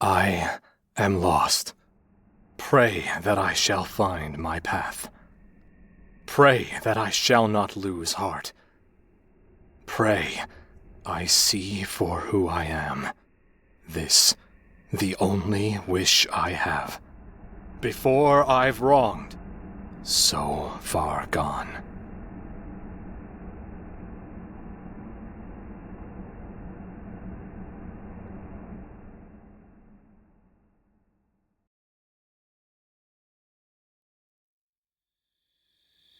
I am lost. Pray that I shall find my path. Pray that I shall not lose heart. Pray I see for who I am. This, the only wish I have. Before I've wronged, so far gone.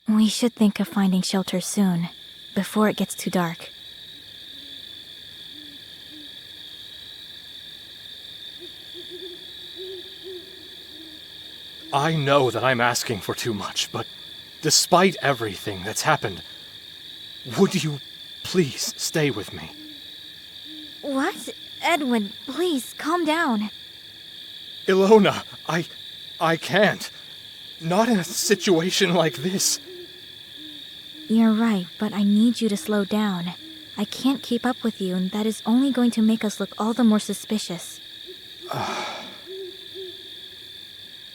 We should think of finding shelter soon, before it gets too dark. I know that I'm asking for too much, but despite everything that's happened, would you please stay with me? What? Edwin, please, calm down. Ilona, I can't. Not in a situation like this. You're right, but I need you to slow down. I can't keep up with you, and that is only going to make us look all the more suspicious.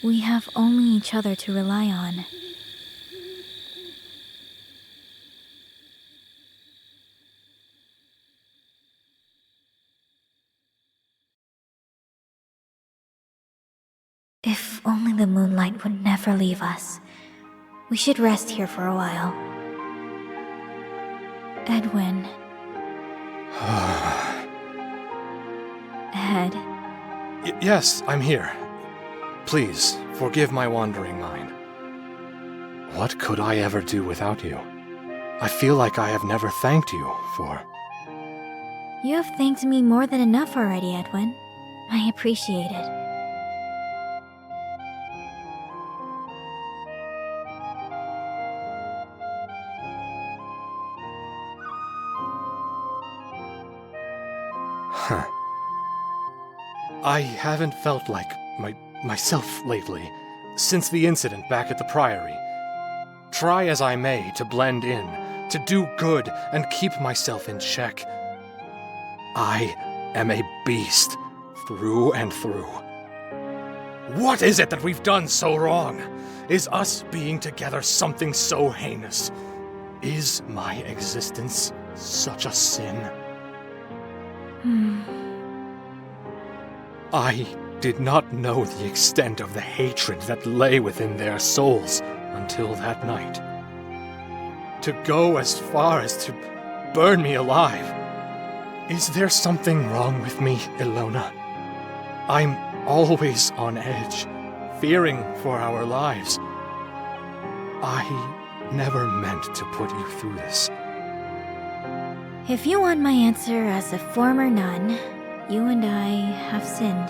We have only each other to rely on. If only the moonlight would never leave us. We should rest here for a while. Edwin. Ed. Yes, I'm here. Please, forgive my wandering mind. What could I ever do without you? I feel like I have never thanked you for... You have thanked me more than enough already, Edwin. I appreciate it. Huh. I haven't felt like myself lately, since the incident back at the Priory. Try as I may to blend in, to do good, and keep myself in check. I am a beast, through and through. What is it that we've done so wrong? Is us being together something so heinous? Is my existence such a sin? I did not know the extent of the hatred that lay within their souls until that night. To go as far as to burn me alive. Is there something wrong with me, Ilona? I'm always on edge, fearing for our lives. I never meant to put you through this. If you want my answer as a former nun, you and I have sinned.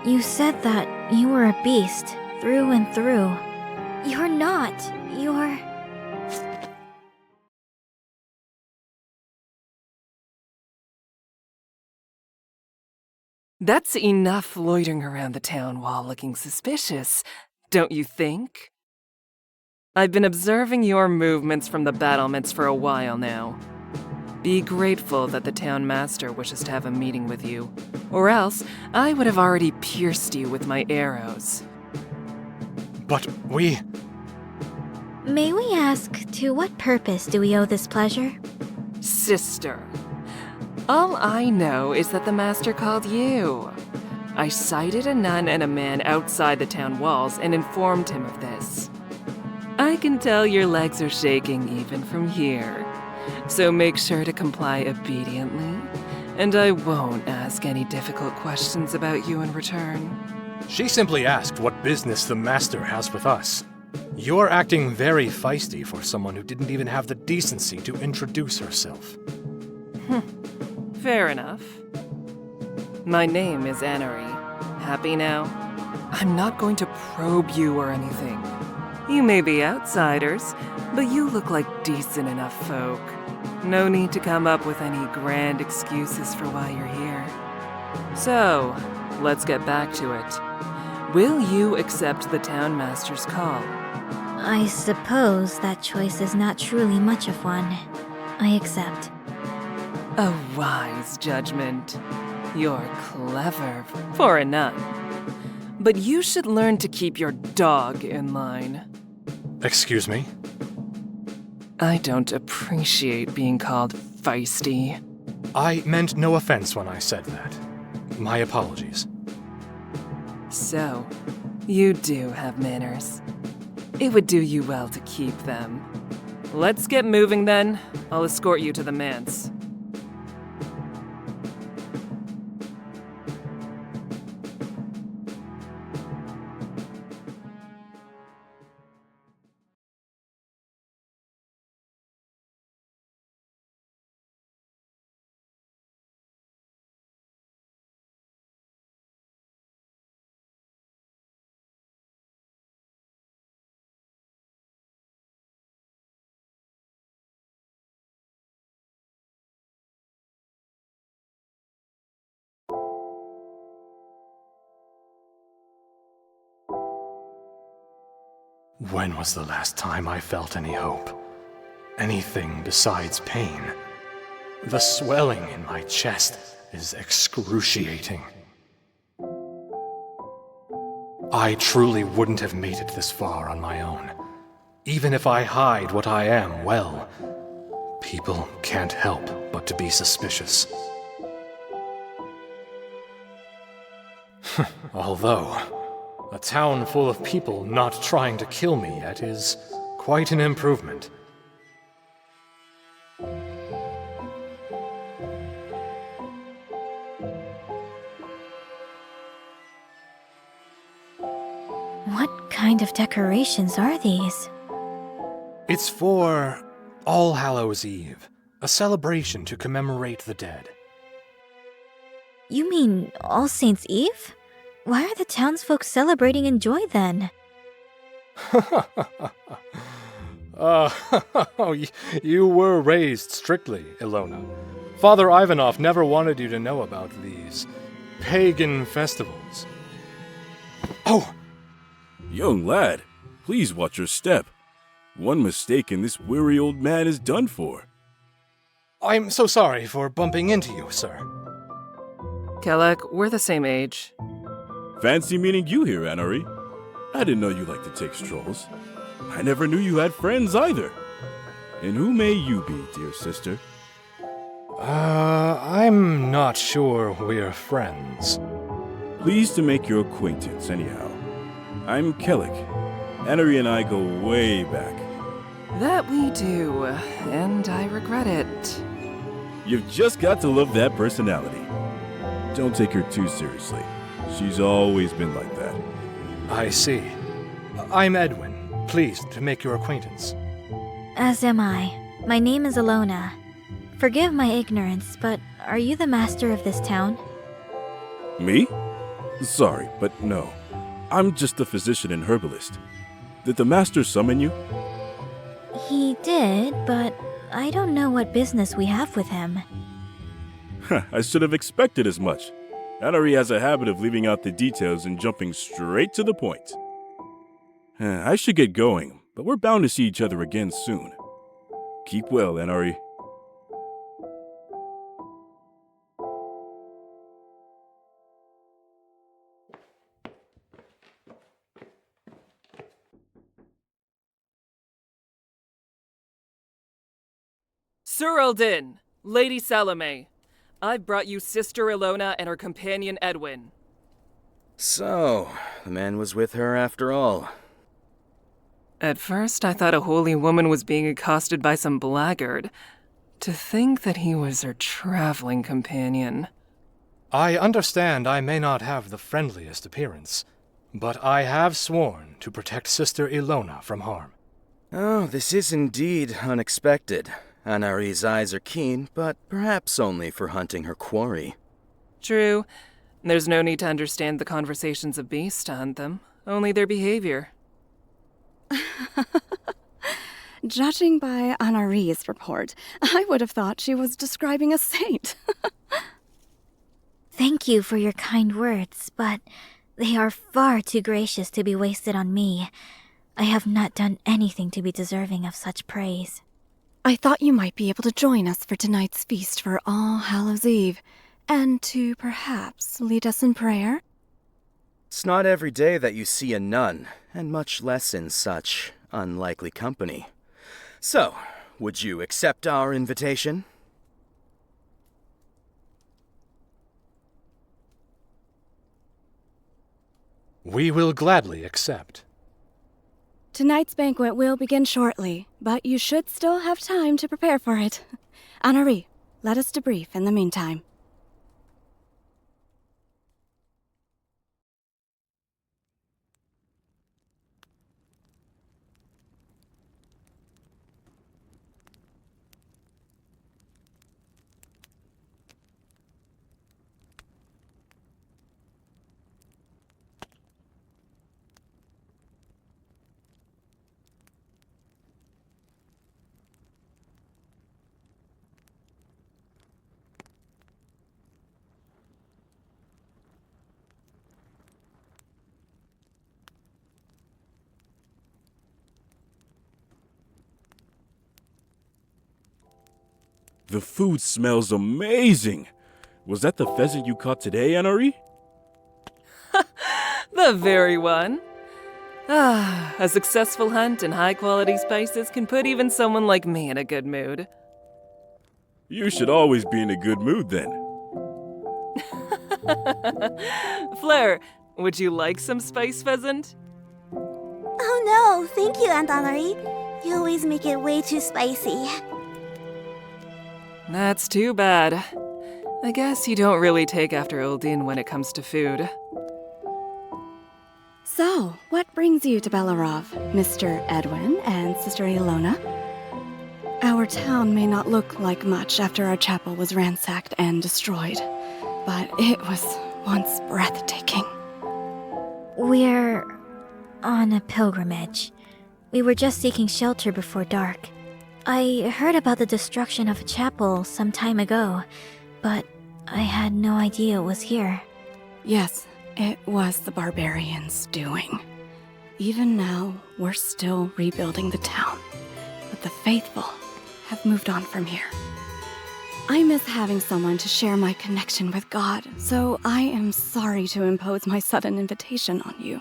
You said that you were a beast, through and through. You're not. You're... That's enough loitering around the town while looking suspicious, don't you think? I've been observing your movements from the battlements for a while now. Be grateful that the town master wishes to have a meeting with you, or else I would have already pierced you with my arrows. But we... May we ask, to what purpose do we owe this pleasure? Sister. All I know is that the master called you. I sighted a nun and a man outside the town walls and informed him of this. I can tell your legs are shaking even from here. So make sure to comply obediently, and I won't ask any difficult questions about you in return. She simply asked what business the master has with us. You're acting very feisty for someone who didn't even have the decency to introduce herself. Fair enough. My name is Annery. Happy now? I'm not going to probe you or anything. You may be outsiders, but you look like decent enough folk. No need to come up with any grand excuses for why you're here. So, let's get back to it. Will you accept the town master's call? I suppose that choice is not truly much of one. I accept. A wise judgment. You're clever for a nun. But you should learn to keep your dog in line. Excuse me? I don't appreciate being called feisty. I meant no offense when I said that. My apologies. So, you do have manners. It would do you well to keep them. Let's get moving then. I'll escort you to the manse. When was the last time I felt any hope? Anything besides pain? The swelling in my chest is excruciating. I truly wouldn't have made it this far on my own. Even if I hide what I am well, people can't help but to be suspicious. Although, a town full of people not trying to kill me yet is quite an improvement. What kind of decorations are these? It's for All Hallows Eve, a celebration to commemorate the dead. You mean All Saints' Eve? Why are the townsfolk celebrating in joy then? You were raised strictly, Ilona. Father Ivanov never wanted you to know about these pagan festivals. Oh! Young lad, please watch your step. One mistake and this weary old man is done for. I'm so sorry for bumping into you, sir. Kelek, we're the same age. Fancy meeting you here, Anari. I didn't know you liked to take strolls. I never knew you had friends either. And who may you be, dear sister? I'm not sure we're friends. Pleased to make your acquaintance, anyhow. I'm Kelek. Anari and I go way back. That we do, and I regret it. You've just got to love that personality. Don't take her too seriously. She's always been like that. I see. I'm Edwin. Pleased to make your acquaintance. As am I. My name is Ilona. Forgive my ignorance, but are you the master of this town? Me? Sorry, but no. I'm just a physician and herbalist. Did the master summon you? He did, but I don't know what business we have with him. I should have expected as much. Anari has a habit of leaving out the details and jumping straight to the point. I should get going, but we're bound to see each other again soon. Keep well, Anari. Sir Eldin, Lady Salome, I've brought you Sister Ilona and her companion Edwin. So, the man was with her after all. At first, I thought a holy woman was being accosted by some blackguard. To think that he was her traveling companion. I understand I may not have the friendliest appearance, but I have sworn to protect Sister Ilona from harm. Oh, this is indeed unexpected. Anari's eyes are keen, but perhaps only for hunting her quarry. True. There's no need to understand the conversations of beasts to hunt them, only their behavior. Judging by Anari's report, I would have thought she was describing a saint. Thank you for your kind words, but they are far too gracious to be wasted on me. I have not done anything to be deserving of such praise. I thought you might be able to join us for tonight's feast for All Hallows Eve. And to perhaps lead us in prayer? It's not every day that you see a nun, and much less in such unlikely company. So, would you accept our invitation? We will gladly accept. Tonight's banquet will begin shortly, but you should still have time to prepare for it. Henri, let us debrief in the meantime. The food smells amazing. Was that the pheasant you caught today, Henri? The very one. Ah, a successful hunt and high-quality spices can put even someone like me in a good mood. You should always be in a good mood then. Fleur, would you like some spice pheasant? Oh no, thank you, Aunt Henri. You always make it way too spicy. That's too bad. I guess you don't really take after Uldin when it comes to food. So, what brings you to Belorov, Mr. Edwin and Sister Ilona? Our town may not look like much after our chapel was ransacked and destroyed, but it was once breathtaking. We're on a pilgrimage. We were just seeking shelter before dark. I heard about the destruction of a chapel some time ago, but I had no idea it was here. Yes, it was the barbarians' doing. Even now, we're still rebuilding the town, but the faithful have moved on from here. I miss having someone to share my connection with God, so I am sorry to impose my sudden invitation on you.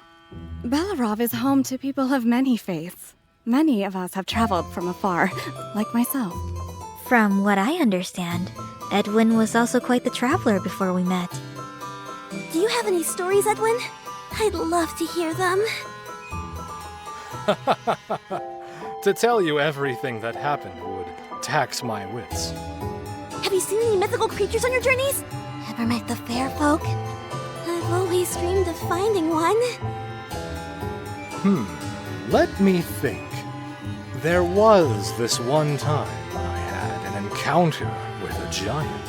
Belorov is home to people of many faiths. Many of us have traveled from afar, like myself. From what I understand, Edwin was also quite the traveler before we met. Do you have any stories, Edwin? I'd love to hear them. To tell you everything that happened would tax my wits. Have you seen any mythical creatures on your journeys? Ever met the fair folk? I've always dreamed of finding one. Let me think. There was this one time I had an encounter with a giant.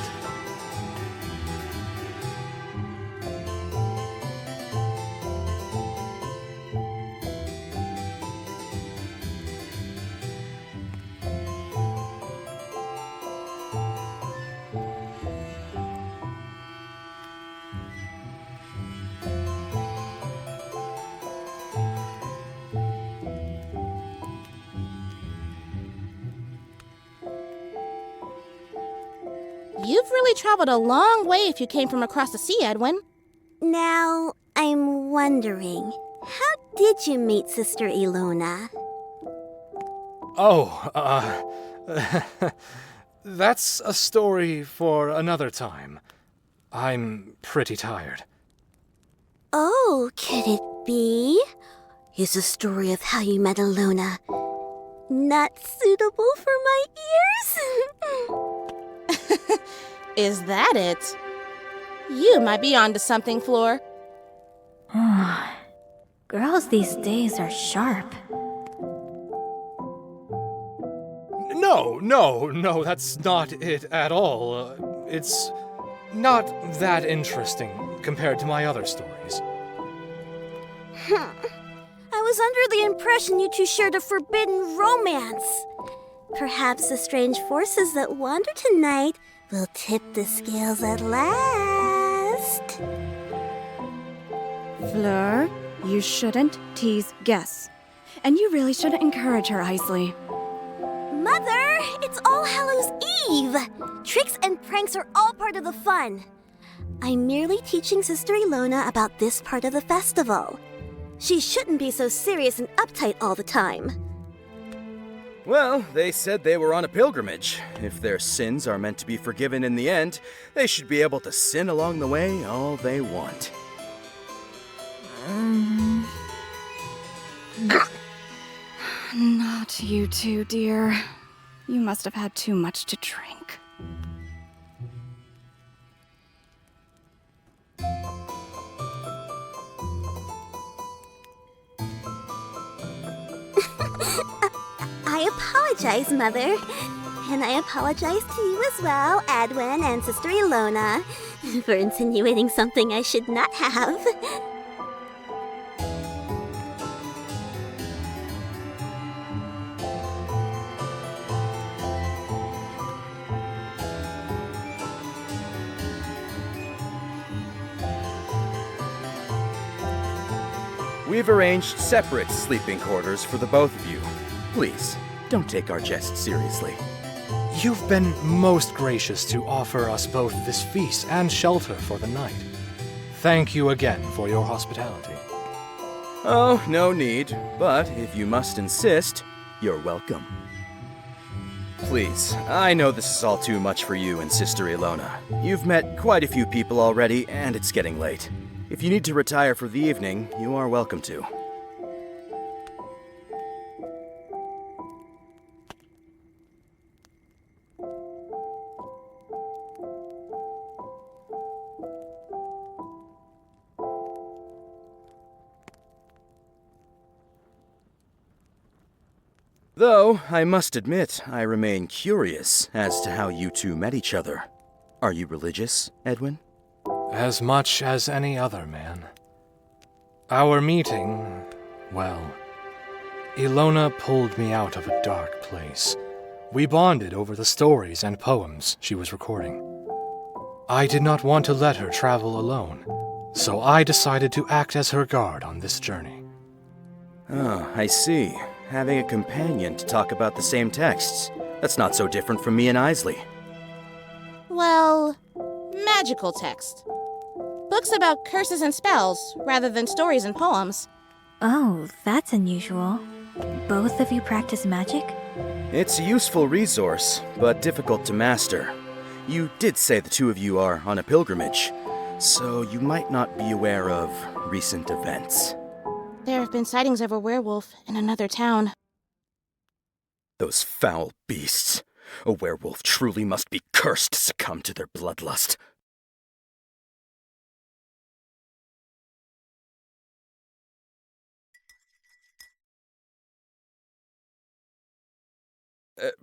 You've really traveled a long way if you came from across the sea, Edwin. Now, I'm wondering, how did you meet Sister Ilona? That's a story for another time. I'm pretty tired. Oh, could it be? Is the story of how you met Ilona not suitable for my ears? Is that it? You might be onto something, Fleur. Girls these days are sharp. No, that's not it at all. It's not that interesting compared to my other stories. I was under the impression you two shared a forbidden romance. Perhaps the strange forces that wander tonight will tip the scales at last. Fleur, you shouldn't tease Guess. And you really shouldn't encourage her, Isley. Mother, it's All Hallows Eve! Tricks and pranks are all part of the fun. I'm merely teaching Sister Ilona about this part of the festival. She shouldn't be so serious and uptight all the time. Well, they said they were on a pilgrimage. If their sins are meant to be forgiven in the end, they should be able to sin along the way all they want. Not you two, dear. You must have had too much to drink. I apologize, Mother. And I apologize to you as well, Edwin and Sister Ilona, for insinuating something I should not have. We've arranged separate sleeping quarters for the both of you. Please, don't take our jest seriously. You've been most gracious to offer us both this feast and shelter for the night. Thank you again for your hospitality. Oh, no need. But if you must insist, you're welcome. Please, I know this is all too much for you and Sister Ilona. You've met quite a few people already, and it's getting late. If you need to retire for the evening, you are welcome to. Though, I must admit, I remain curious as to how you two met each other. Are you religious, Edwin? As much as any other man. Our meeting, well, Ilona pulled me out of a dark place. We bonded over the stories and poems she was recording. I did not want to let her travel alone, so I decided to act as her guard on this journey. Ah, I see. Having a companion to talk about the same texts. That's not so different from me and Isley. Well, magical text. Books about curses and spells, rather than stories and poems. Oh, that's unusual. Both of you practice magic? It's a useful resource, but difficult to master. You did say the two of you are on a pilgrimage, so you might not be aware of recent events. There have been sightings of a werewolf in another town. Those foul beasts. A werewolf truly must be cursed to succumb to their bloodlust.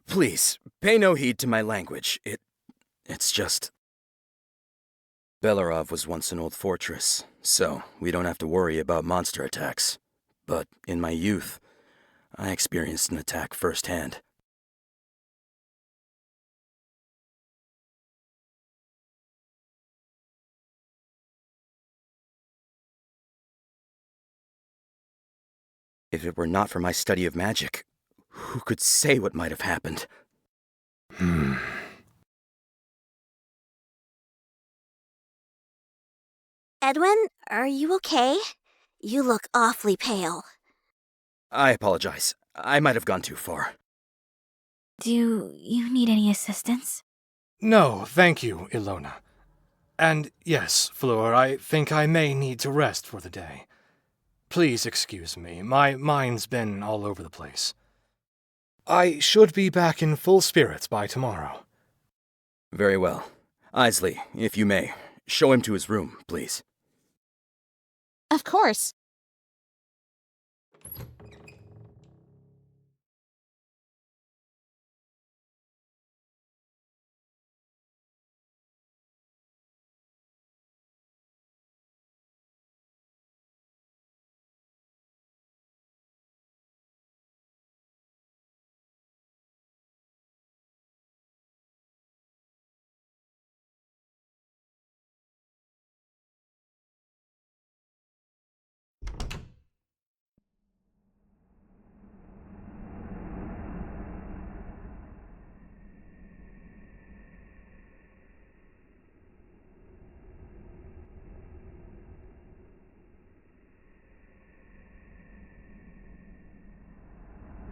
Please, pay no heed to my language. It's just... Belorov was once an old fortress, so we don't have to worry about monster attacks. But in my youth, I experienced an attack firsthand. If it were not for my study of magic, who could say what might have happened? Edwin, are you okay? You look awfully pale. I apologize. I might have gone too far. Do you need any assistance? No, thank you, Ilona. And yes, Fleur, I think I may need to rest for the day. Please excuse me, my mind's been all over the place. I should be back in full spirits by tomorrow. Very well. Isley, if you may, show him to his room, please. Of course.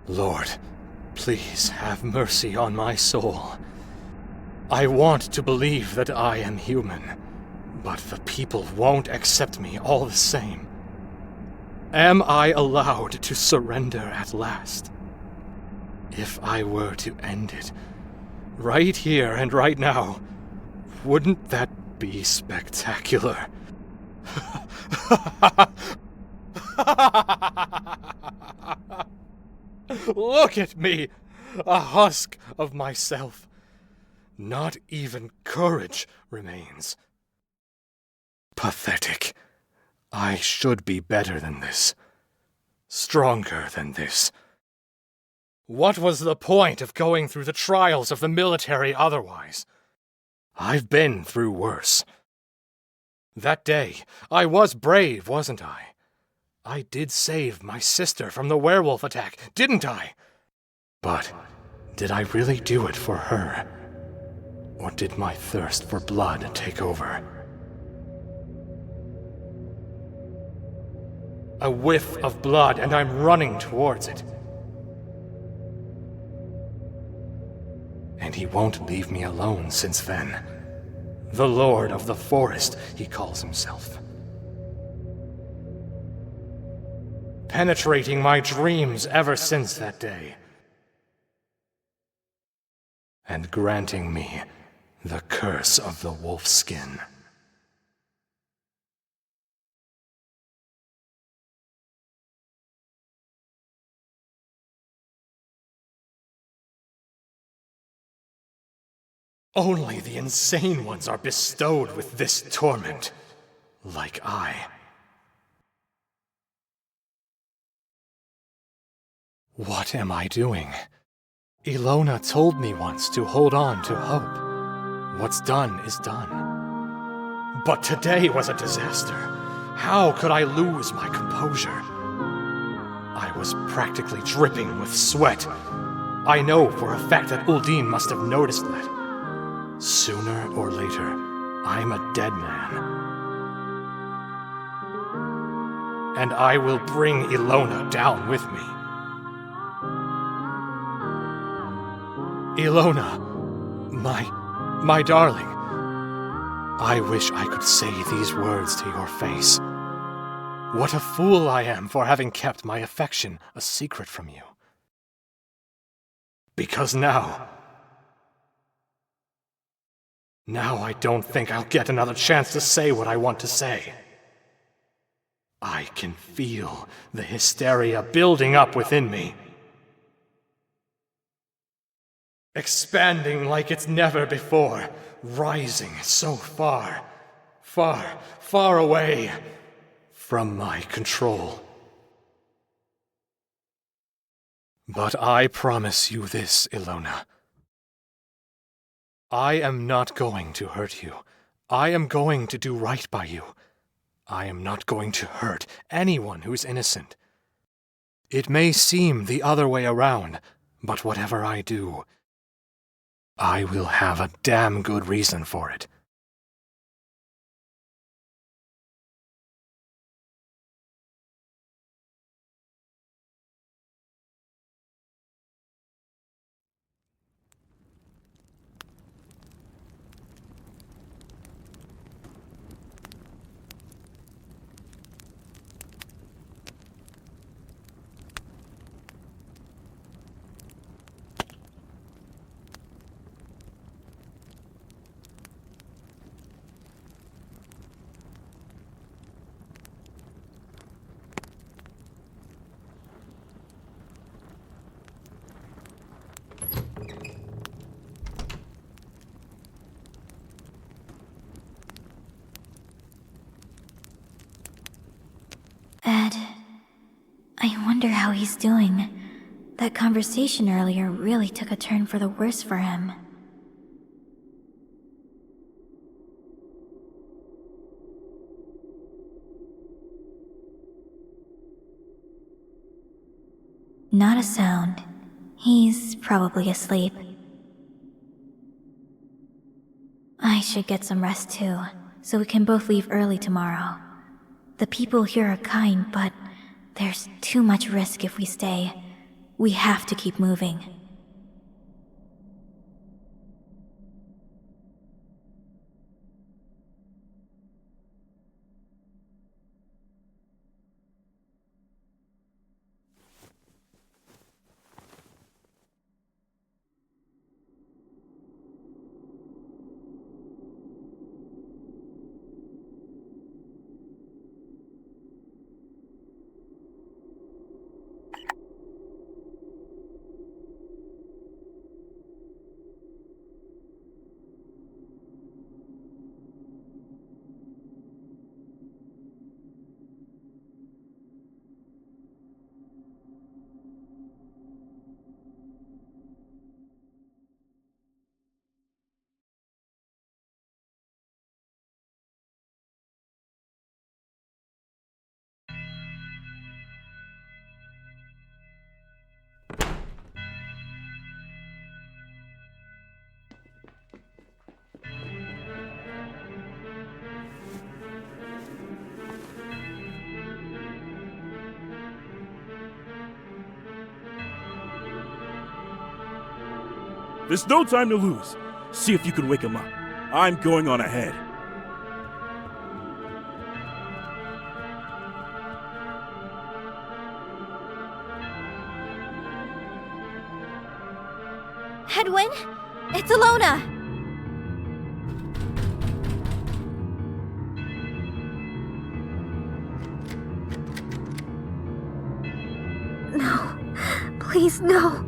Lord, please have mercy on my soul. I want to believe that I am human, but the people won't accept me all the same. Am I allowed to surrender at last? If I were to end it, right here and right now, wouldn't that be spectacular? Look at me, a husk of myself. Not even courage remains. Pathetic. I should be better than this. Stronger than this. What was the point of going through the trials of the military otherwise? I've been through worse. That day, I was brave, wasn't I? I did save my sister from the werewolf attack, didn't I? But did I really do it for her? Or did my thirst for blood take over? A whiff of blood, and I'm running towards it. And he won't leave me alone since then. The Lord of the Forest, he calls himself. Penetrating my dreams ever since that day. And granting me the curse of the Wolfskin. Only the insane ones are bestowed with this torment, like I. What am I doing? Ilona told me once to hold on to hope. What's done is done. But today was a disaster. How could I lose my composure? I was practically dripping with sweat. I know for a fact that Uldin must have noticed that. Sooner or later, I'm a dead man. And I will bring Ilona down with me. Ilona, my darling. I wish I could say these words to your face. What a fool I am for having kept my affection a secret from you. Because now I don't think I'll get another chance to say what I want to say. I can feel the hysteria building up within me. Expanding like it's never before, rising so far, far away from my control. But I promise you this, Ilona. I am not going to hurt you. I am going to do right by you. I am not going to hurt anyone who's innocent. It may seem the other way around, but whatever I do, I will have a damn good reason for it. Ed, I wonder how he's doing. That conversation earlier really took a turn for the worse for him. Not a sound. He's probably asleep. I should get some rest too, so we can both leave early tomorrow. The people here are kind, but there's too much risk if we stay. We have to keep moving. There's no time to lose. See if you can wake him up. I'm going on ahead. Edwin, it's Alona! No, please, no.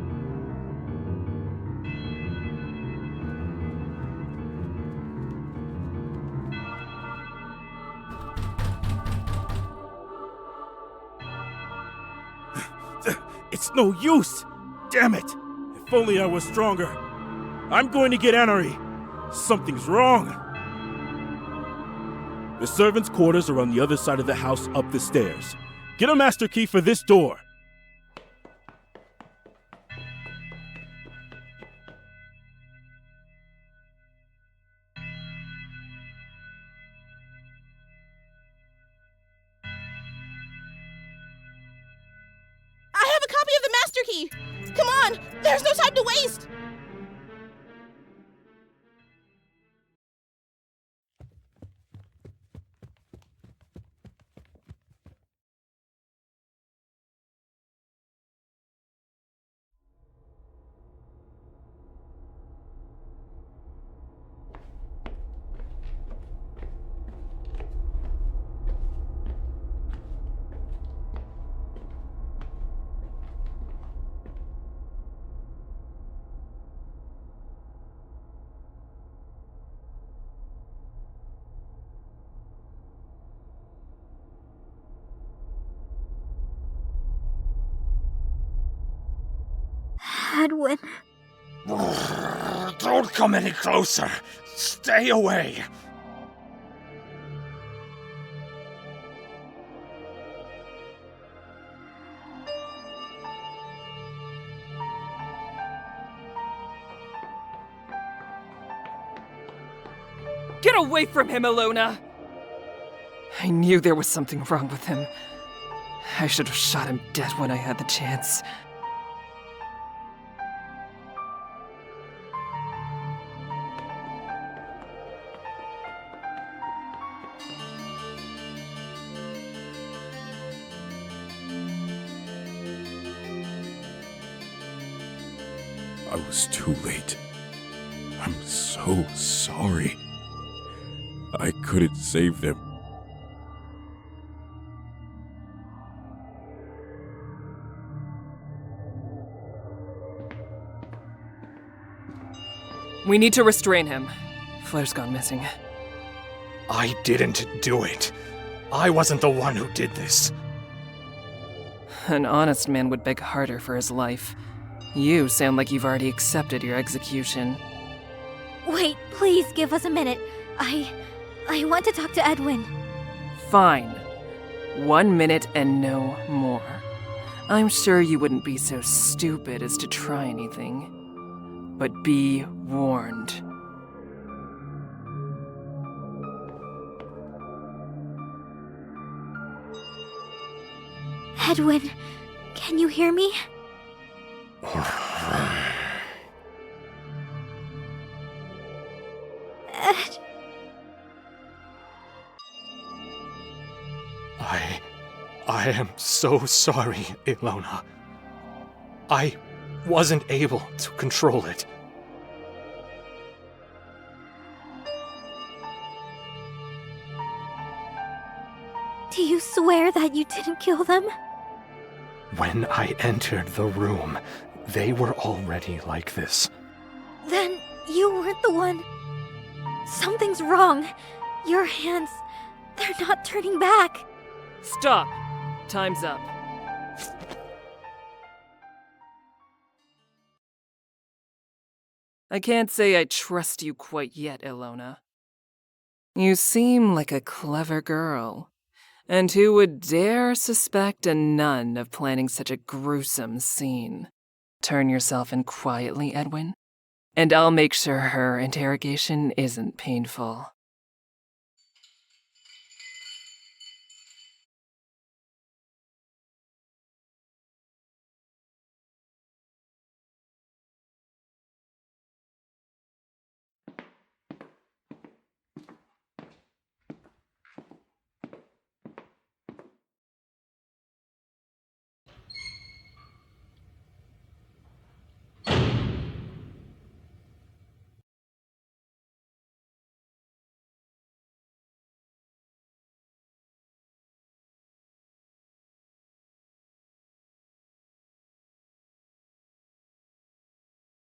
It's no use! Damn it! If only I was stronger. I'm going to get Annery. Something's wrong. The servants' quarters are on the other side of the house up the stairs. Get a master key for this door. I have a copy of the master key! Come on! There's no time to waste! Edwin. Don't come any closer. Stay away. Get away from him, Alona! I knew there was something wrong with him. I should have shot him dead when I had the chance. I was too late. I'm so sorry. I couldn't save them. We need to restrain him. Flair's gone missing. I didn't do it. I wasn't the one who did this. An honest man would beg harder for his life. You sound like you've already accepted your execution. Wait, please give us a minute. I want to talk to Edwin. Fine. 1 minute and no more. I'm sure you wouldn't be so stupid as to try anything. But be warned. Edwin, can you hear me? Ed. I am so sorry, Ilona. I wasn't able to control it. Do you swear that you didn't kill them? When I entered the room, they were already like this. Then you weren't the one. Something's wrong. Your hands, they're not turning back. Stop! Time's up. I can't say I trust you quite yet, Ilona. You seem like a clever girl. And who would dare suspect a nun of planning such a gruesome scene? Turn yourself in quietly, Edwin, and I'll make sure her interrogation isn't painful.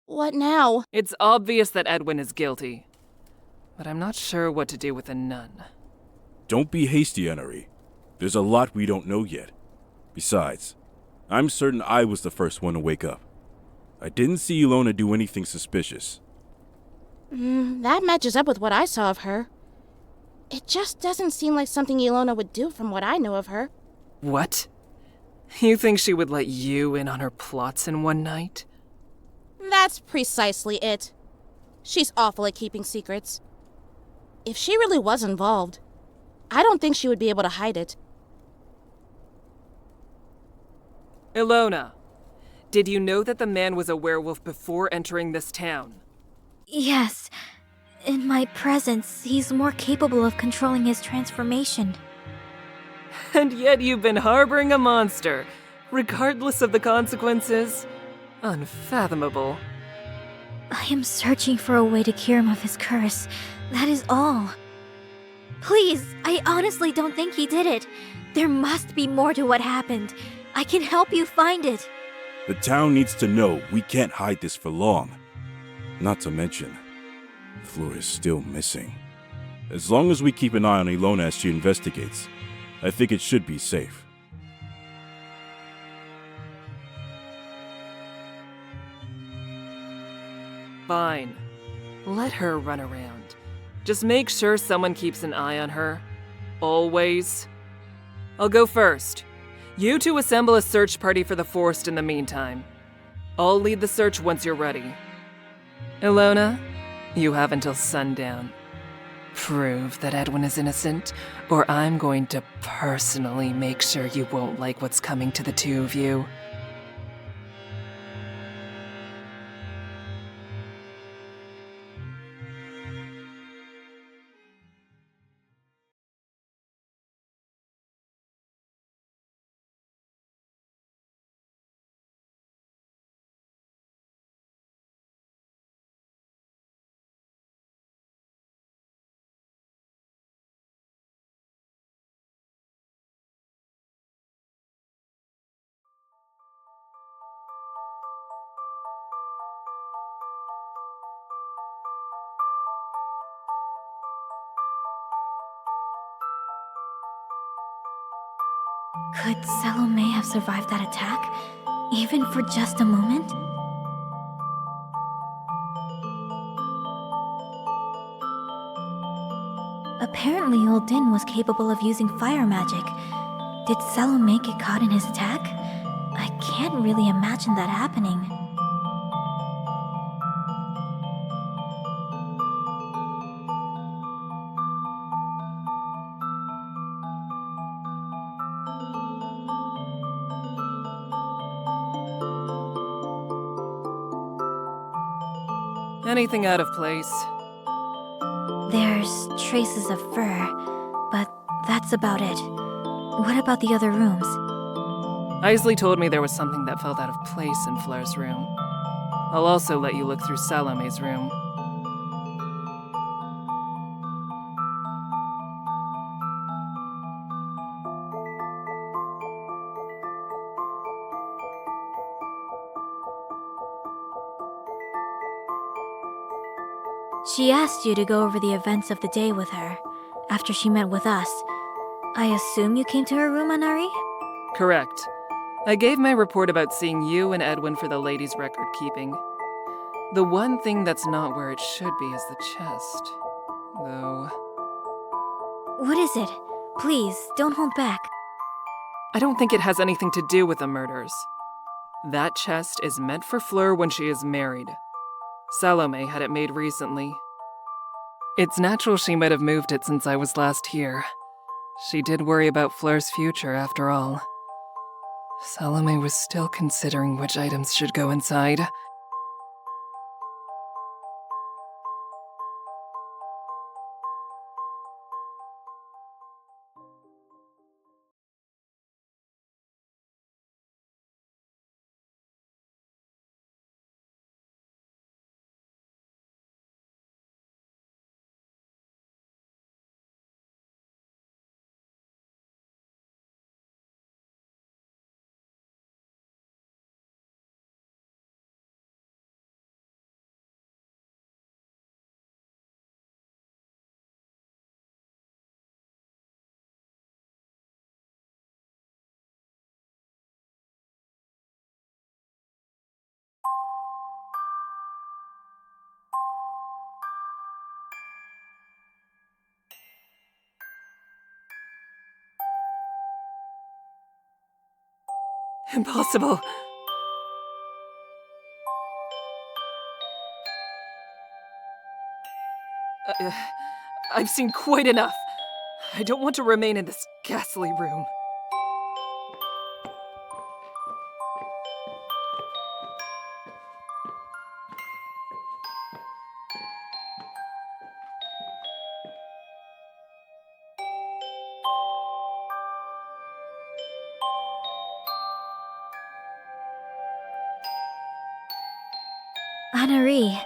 What now? It's obvious that Edwin is guilty, but I'm not sure what to do with a nun. Don't be hasty, Enery. There's a lot we don't know yet. Besides, I'm certain I was the first one to wake up. I didn't see Ilona do anything suspicious. That matches up with what I saw of her. It just doesn't seem like something Ilona would do from what I know of her. What? You think she would let you in on her plots in one night? That's precisely it. She's awful at keeping secrets. If she really was involved, I don't think she would be able to hide it. Ilona, did you know that the man was a werewolf before entering this town? Yes. In my presence, he's more capable of controlling his transformation. And yet you've been harboring a monster, regardless of the consequences? Unfathomable. I am searching for a way to cure him of his curse. That is all. Please, I honestly don't think he did it. There must be more to what happened. I can help you find it. The town needs to know we can't hide this for long. Not to mention, Fleur is still missing. As long as we keep an eye on Ilona as she investigates, I think it should be safe. Fine. Let her run around. Just make sure someone keeps an eye on her. Always. I'll go first. You two assemble a search party for the forest in the meantime. I'll lead the search once you're ready. Ilona, you have until sundown. Prove that Edwin is innocent, or I'm going to personally make sure you won't like what's coming to the two of you. Could Salome have survived that attack? Even for just a moment? Apparently, Oldin was capable of using fire magic. Did Salome get caught in his attack? I can't really imagine that happening. Anything out of place? There's traces of fur, but that's about it. What about the other rooms? Isley told me there was something that felt out of place in Fleur's room. I'll also let you look through Salome's room. She asked you to go over the events of the day with her, after she met with us. I assume you came to her room, Anari? Correct. I gave my report about seeing you and Edwin for the ladies' record keeping. The one thing that's not where it should be is the chest. Though, What is it? Please, don't hold back. I don't think it has anything to do with the murders. That chest is meant for Fleur when she is married. Salome had it made recently. It's natural she might have moved it since I was last here. She did worry about Fleur's future, after all. Salome was still considering which items should go inside. Impossible! I've seen quite enough. I don't want to remain in this ghastly room. Anari,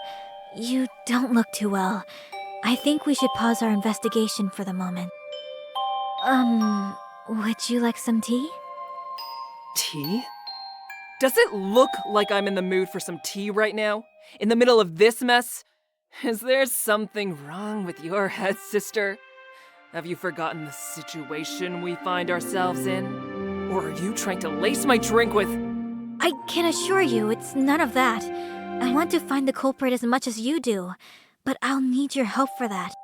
you don't look too well. I think we should pause our investigation for the moment. Would you like some tea? Tea? Does it look like I'm in the mood for some tea right now? In the middle of this mess? Is there something wrong with your head, sister? Have you forgotten the situation we find ourselves in? Or are you trying to lace my drink with... I can assure you it's none of that. I want to find the culprit as much as you do, but I'll need your help for that.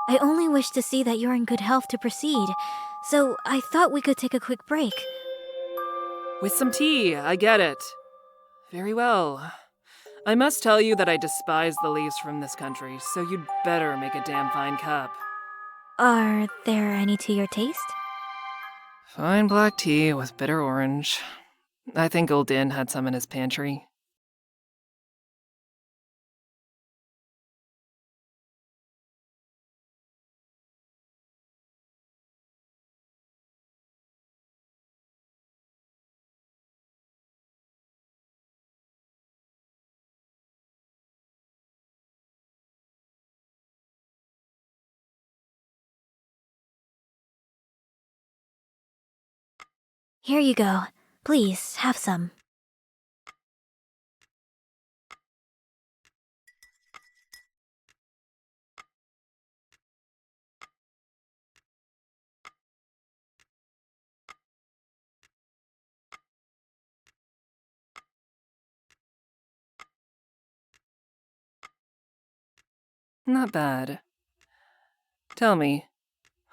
I only wish to see that you're in good health to proceed, so I thought we could take a quick break. With some tea, I get it. Very well. I must tell you that I despise the leaves from this country, so you'd better make a damn fine cup. Are there any to your taste? Fine black tea with bitter orange. I think old Dan had some in his pantry. Here you go. Please, have some. Not bad. Tell me,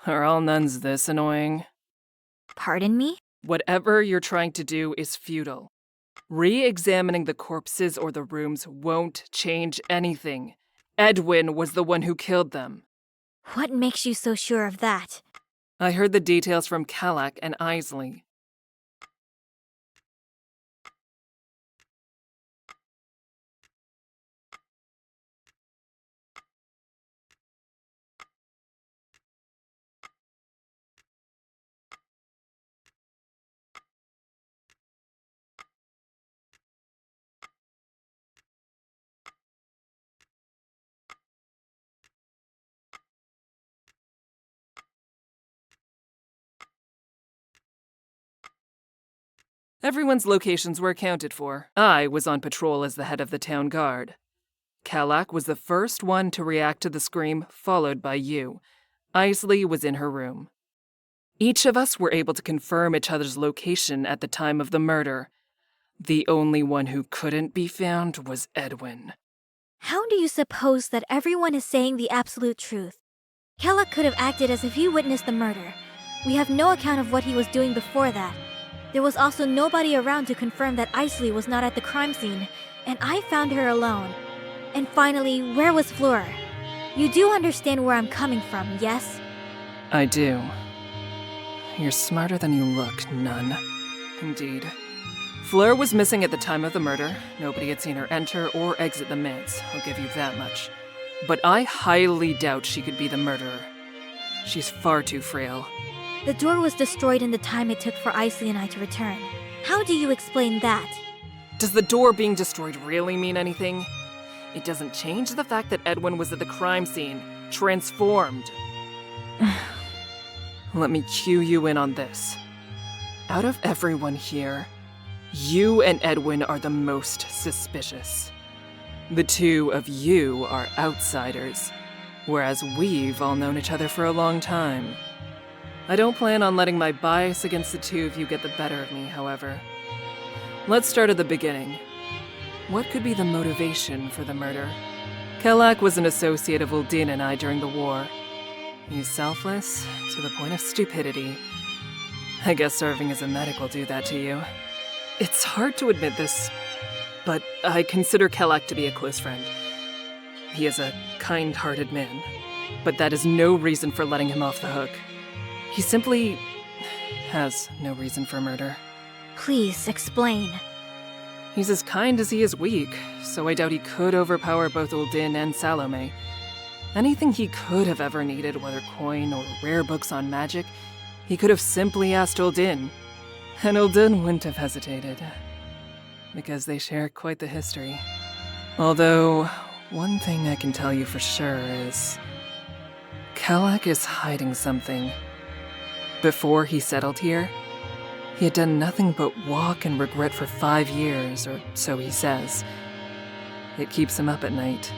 are all nuns this annoying? Pardon me? Whatever you're trying to do is futile. Re-examining the corpses or the rooms won't change anything. Edwin was the one who killed them. What makes you so sure of that? I heard the details from Kalak and Isley. Everyone's locations were accounted for. I was on patrol as the head of the town guard. Kalak was the first one to react to the scream, followed by you. Isley was in her room. Each of us were able to confirm each other's location at the time of the murder. The only one who couldn't be found was Edwin. How do you suppose that everyone is saying the absolute truth? Kellogg could have acted as if he witnessed the murder. We have no account of what he was doing before that. There was also nobody around to confirm that Isley was not at the crime scene, and I found her alone. And finally, where was Fleur? You do understand where I'm coming from, yes? I do. You're smarter than you look, nun. Indeed. Fleur was missing at the time of the murder. Nobody had seen her enter or exit the manse, I'll give you that much. But I highly doubt she could be the murderer. She's far too frail. The door was destroyed in the time it took for Isley and I to return. How do you explain that? Does the door being destroyed really mean anything? It doesn't change the fact that Edwin was at the crime scene, transformed. Let me cue you in on this. Out of everyone here, you and Edwin are the most suspicious. The two of you are outsiders, whereas we've all known each other for a long time. I don't plan on letting my bias against the two of you get the better of me, however. Let's start at the beginning. What could be the motivation for the murder? Kelak was an associate of Uldin and I during the war. He's selfless to the point of stupidity. I guess serving as a medic will do that to you. It's hard to admit this, but I consider Kelak to be a close friend. He is a kind-hearted man, but that is no reason for letting him off the hook. He simply has no reason for murder. Please, explain. He's as kind as he is weak, so I doubt he could overpower both Uldin and Salome. Anything he could have ever needed, whether coin or rare books on magic, he could have simply asked Uldin. And Uldin wouldn't have hesitated, because they share quite the history. Although, one thing I can tell you for sure is Kelak is hiding something. Before he settled here, he had done nothing but walk and regret for 5 years, or so he says. It keeps him up at night.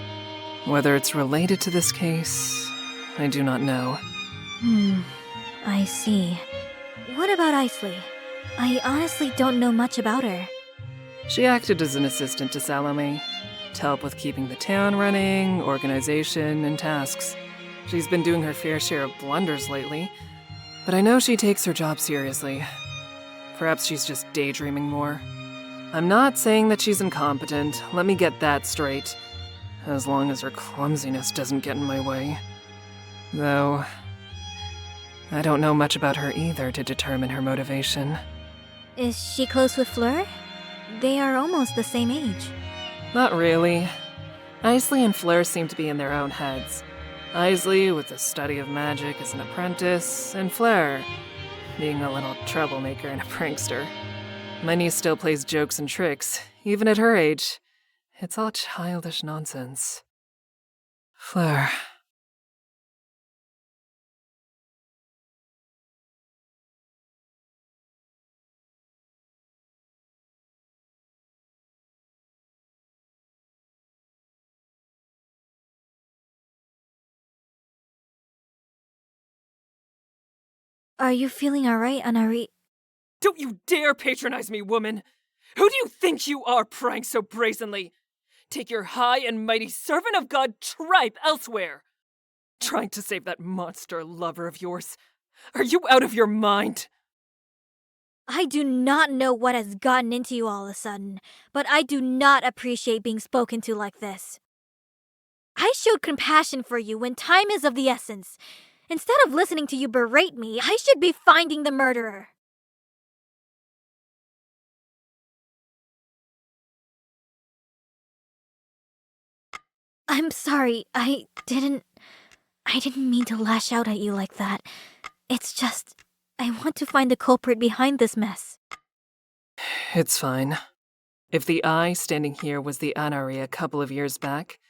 Whether it's related to this case, I do not know. I see. What about Isley? I honestly don't know much about her. She acted as an assistant to Salome, to help with keeping the town running, organization, and tasks. She's been doing her fair share of blunders lately, but I know she takes her job seriously. Perhaps she's just daydreaming more. I'm not saying that she's incompetent, let me get that straight. As long as her clumsiness doesn't get in my way. Though, I don't know much about her either to determine her motivation. Is she close with Fleur? They are almost the same age. Not really. Isley and Fleur seem to be in their own heads. Isley with the study of magic as an apprentice, and Fleur being a little troublemaker and a prankster. My niece still plays jokes and tricks, even at her age. It's all childish nonsense. Fleur. Are you feeling alright, Anari? Don't you dare patronize me, woman! Who do you think you are, prying so brazenly? Take your high and mighty servant of God tripe elsewhere! Trying to save that monster lover of yours. Are you out of your mind? I do not know what has gotten into you all of a sudden, but I do not appreciate being spoken to like this. I showed compassion for you when time is of the essence. Instead of listening to you berate me, I should be finding the murderer. I'm sorry, I didn't mean to lash out at you like that. It's just, I want to find the culprit behind this mess. It's fine. If the eye standing here was the Anari a couple of years back,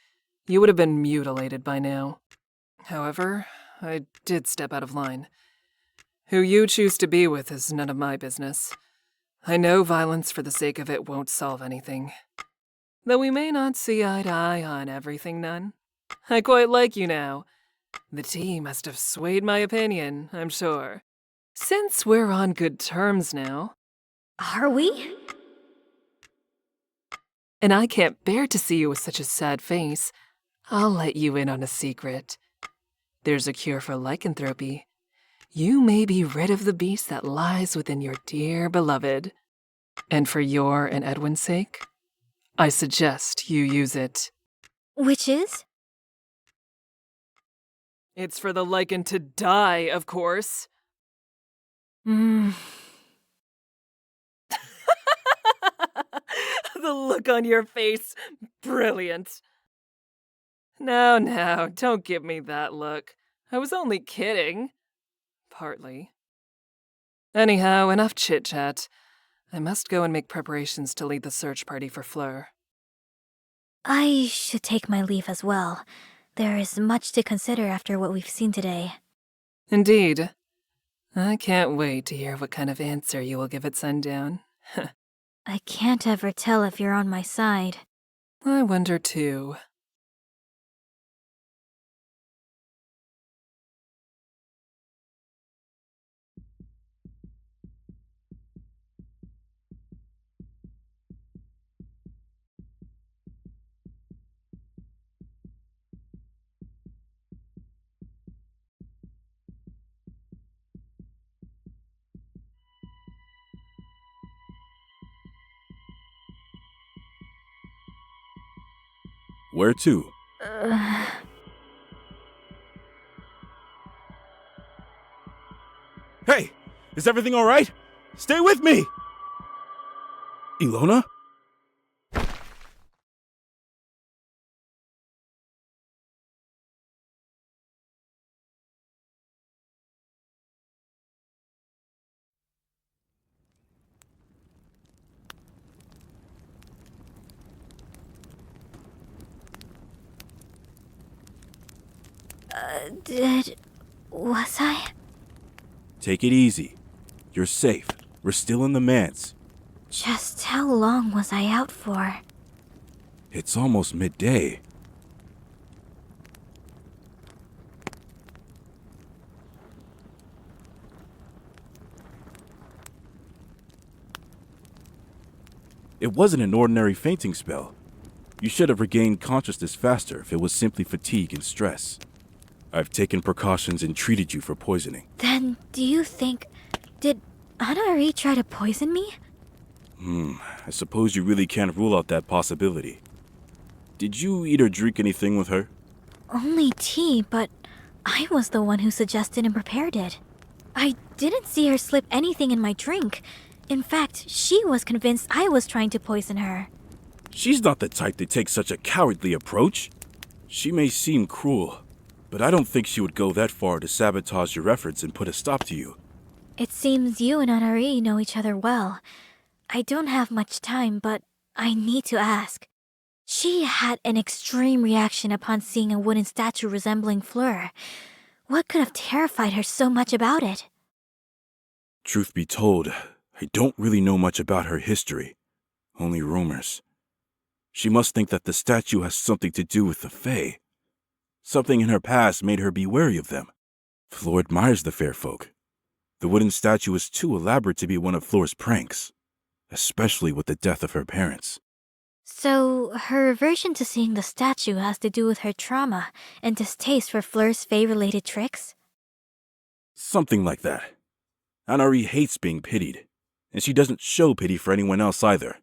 you would have been mutilated by now. However, I did step out of line. Who you choose to be with is none of my business. I know violence for the sake of it won't solve anything. Though we may not see eye to eye on everything, Nun. I quite like you now. The tea must have swayed my opinion, I'm sure. Since we're on good terms now, Are we? and I can't bear to see you with such a sad face, I'll let you in on a secret. There's a cure for lycanthropy. You may be rid of the beast that lies within your dear beloved. And for your and Edwin's sake, I suggest you use it. Which is? It's for the lycan to die, of course. The look on your face, brilliant. No, don't give me that look. I was only kidding. Partly. Anyhow, enough chit-chat. I must go and make preparations to lead the search party for Fleur. I should take my leave as well. There is much to consider after what we've seen today. Indeed. I can't wait to hear what kind of answer you will give at sundown. I can't ever tell if you're on my side. I wonder too. Where to? Hey! Is everything alright? Stay with me! Ilona? Was I? Take it easy. You're safe. We're still in the manse. Just how long was I out for? It's almost midday. It wasn't an ordinary fainting spell. You should have regained consciousness faster if it was simply fatigue and stress. I've taken precautions and treated you for poisoning. Then, do you think... Did Anna-Marie try to poison me? I suppose you really can't rule out that possibility. Did you eat or drink anything with her? Only tea, but I was the one who suggested and prepared it. I didn't see her slip anything in my drink. In fact, she was convinced I was trying to poison her. She's not the type to take such a cowardly approach. She may seem cruel, but I don't think she would go that far to sabotage your efforts and put a stop to you. It seems you and Anna-Marie know each other well. I don't have much time, but I need to ask. She had an extreme reaction upon seeing a wooden statue resembling Fleur. What could have terrified her so much about it? Truth be told, I don't really know much about her history. Only rumors. She must think that the statue has something to do with the Fae. Something in her past made her be wary of them. Fleur admires the fair folk. The wooden statue is too elaborate to be one of Fleur's pranks, especially with the death of her parents. So, her aversion to seeing the statue has to do with her trauma and distaste for Fleur's Fae-related tricks? Something like that. Anna-Marie hates being pitied, and she doesn't show pity for anyone else either.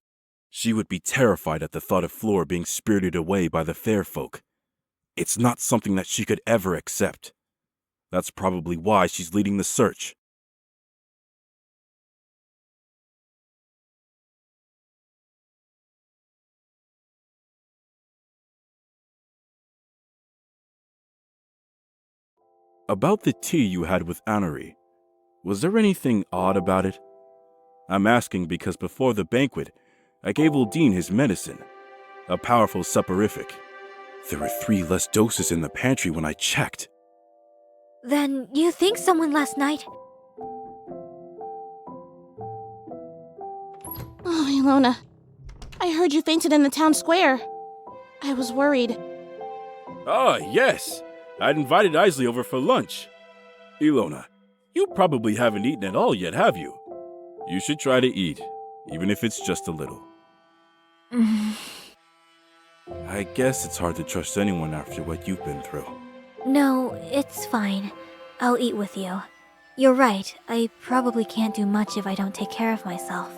She would be terrified at the thought of Fleur being spirited away by the fair folk. It's not something that she could ever accept. That's probably why she's leading the search. About the tea you had with Anna-Marie, was there anything odd about it? I'm asking because before the banquet, I gave Uldine his medicine, a powerful soporific. There were 3 less doses in the pantry when I checked. Then you think someone last night... Oh, Ilona. I heard you fainted in the town square. I was worried. Ah, yes. I'd invited Isley over for lunch. Ilona, you probably haven't eaten at all yet, have you? You should try to eat, even if it's just a little. I guess it's hard to trust anyone after what you've been through. No, it's fine. I'll eat with you. You're right, I probably can't do much if I don't take care of myself.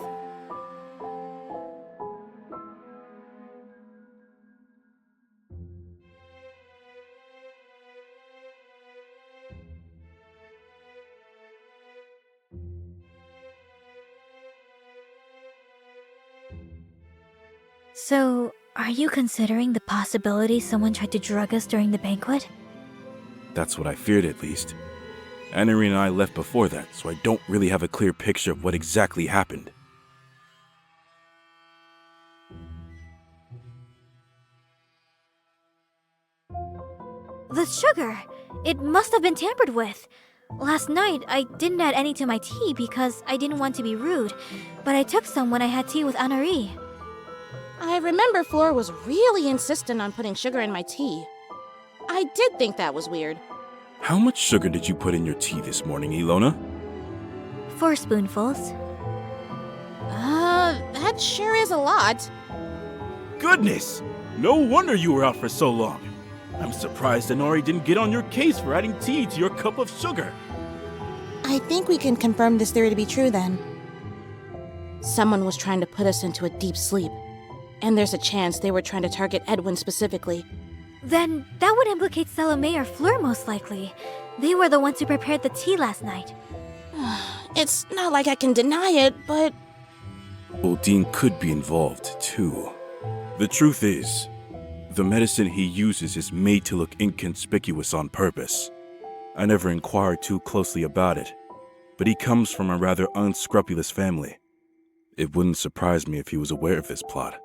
So, are you considering the possibility someone tried to drug us during the banquet? That's what I feared, at least. Annery and I left before that, so I don't really have a clear picture of what exactly happened. The sugar! It must have been tampered with. Last night, I didn't add any to my tea because I didn't want to be rude, but I took some when I had tea with Annery. I remember Flora was really insistent on putting sugar in my tea. I did think that was weird. How much sugar did you put in your tea this morning, Ilona? 4 spoonfuls. That sure is a lot. Goodness! No wonder you were out for so long. I'm surprised Anori didn't get on your case for adding tea to your cup of sugar. I think we can confirm this theory to be true then. Someone was trying to put us into a deep sleep. And there's a chance they were trying to target Edwin specifically. Then that would implicate Salome or Fleur most likely. They were the ones who prepared the tea last night. It's not like I can deny it, but... Odin could be involved, too. The truth is, the medicine he uses is made to look inconspicuous on purpose. I never inquired too closely about it, but he comes from a rather unscrupulous family. It wouldn't surprise me if he was aware of this plot.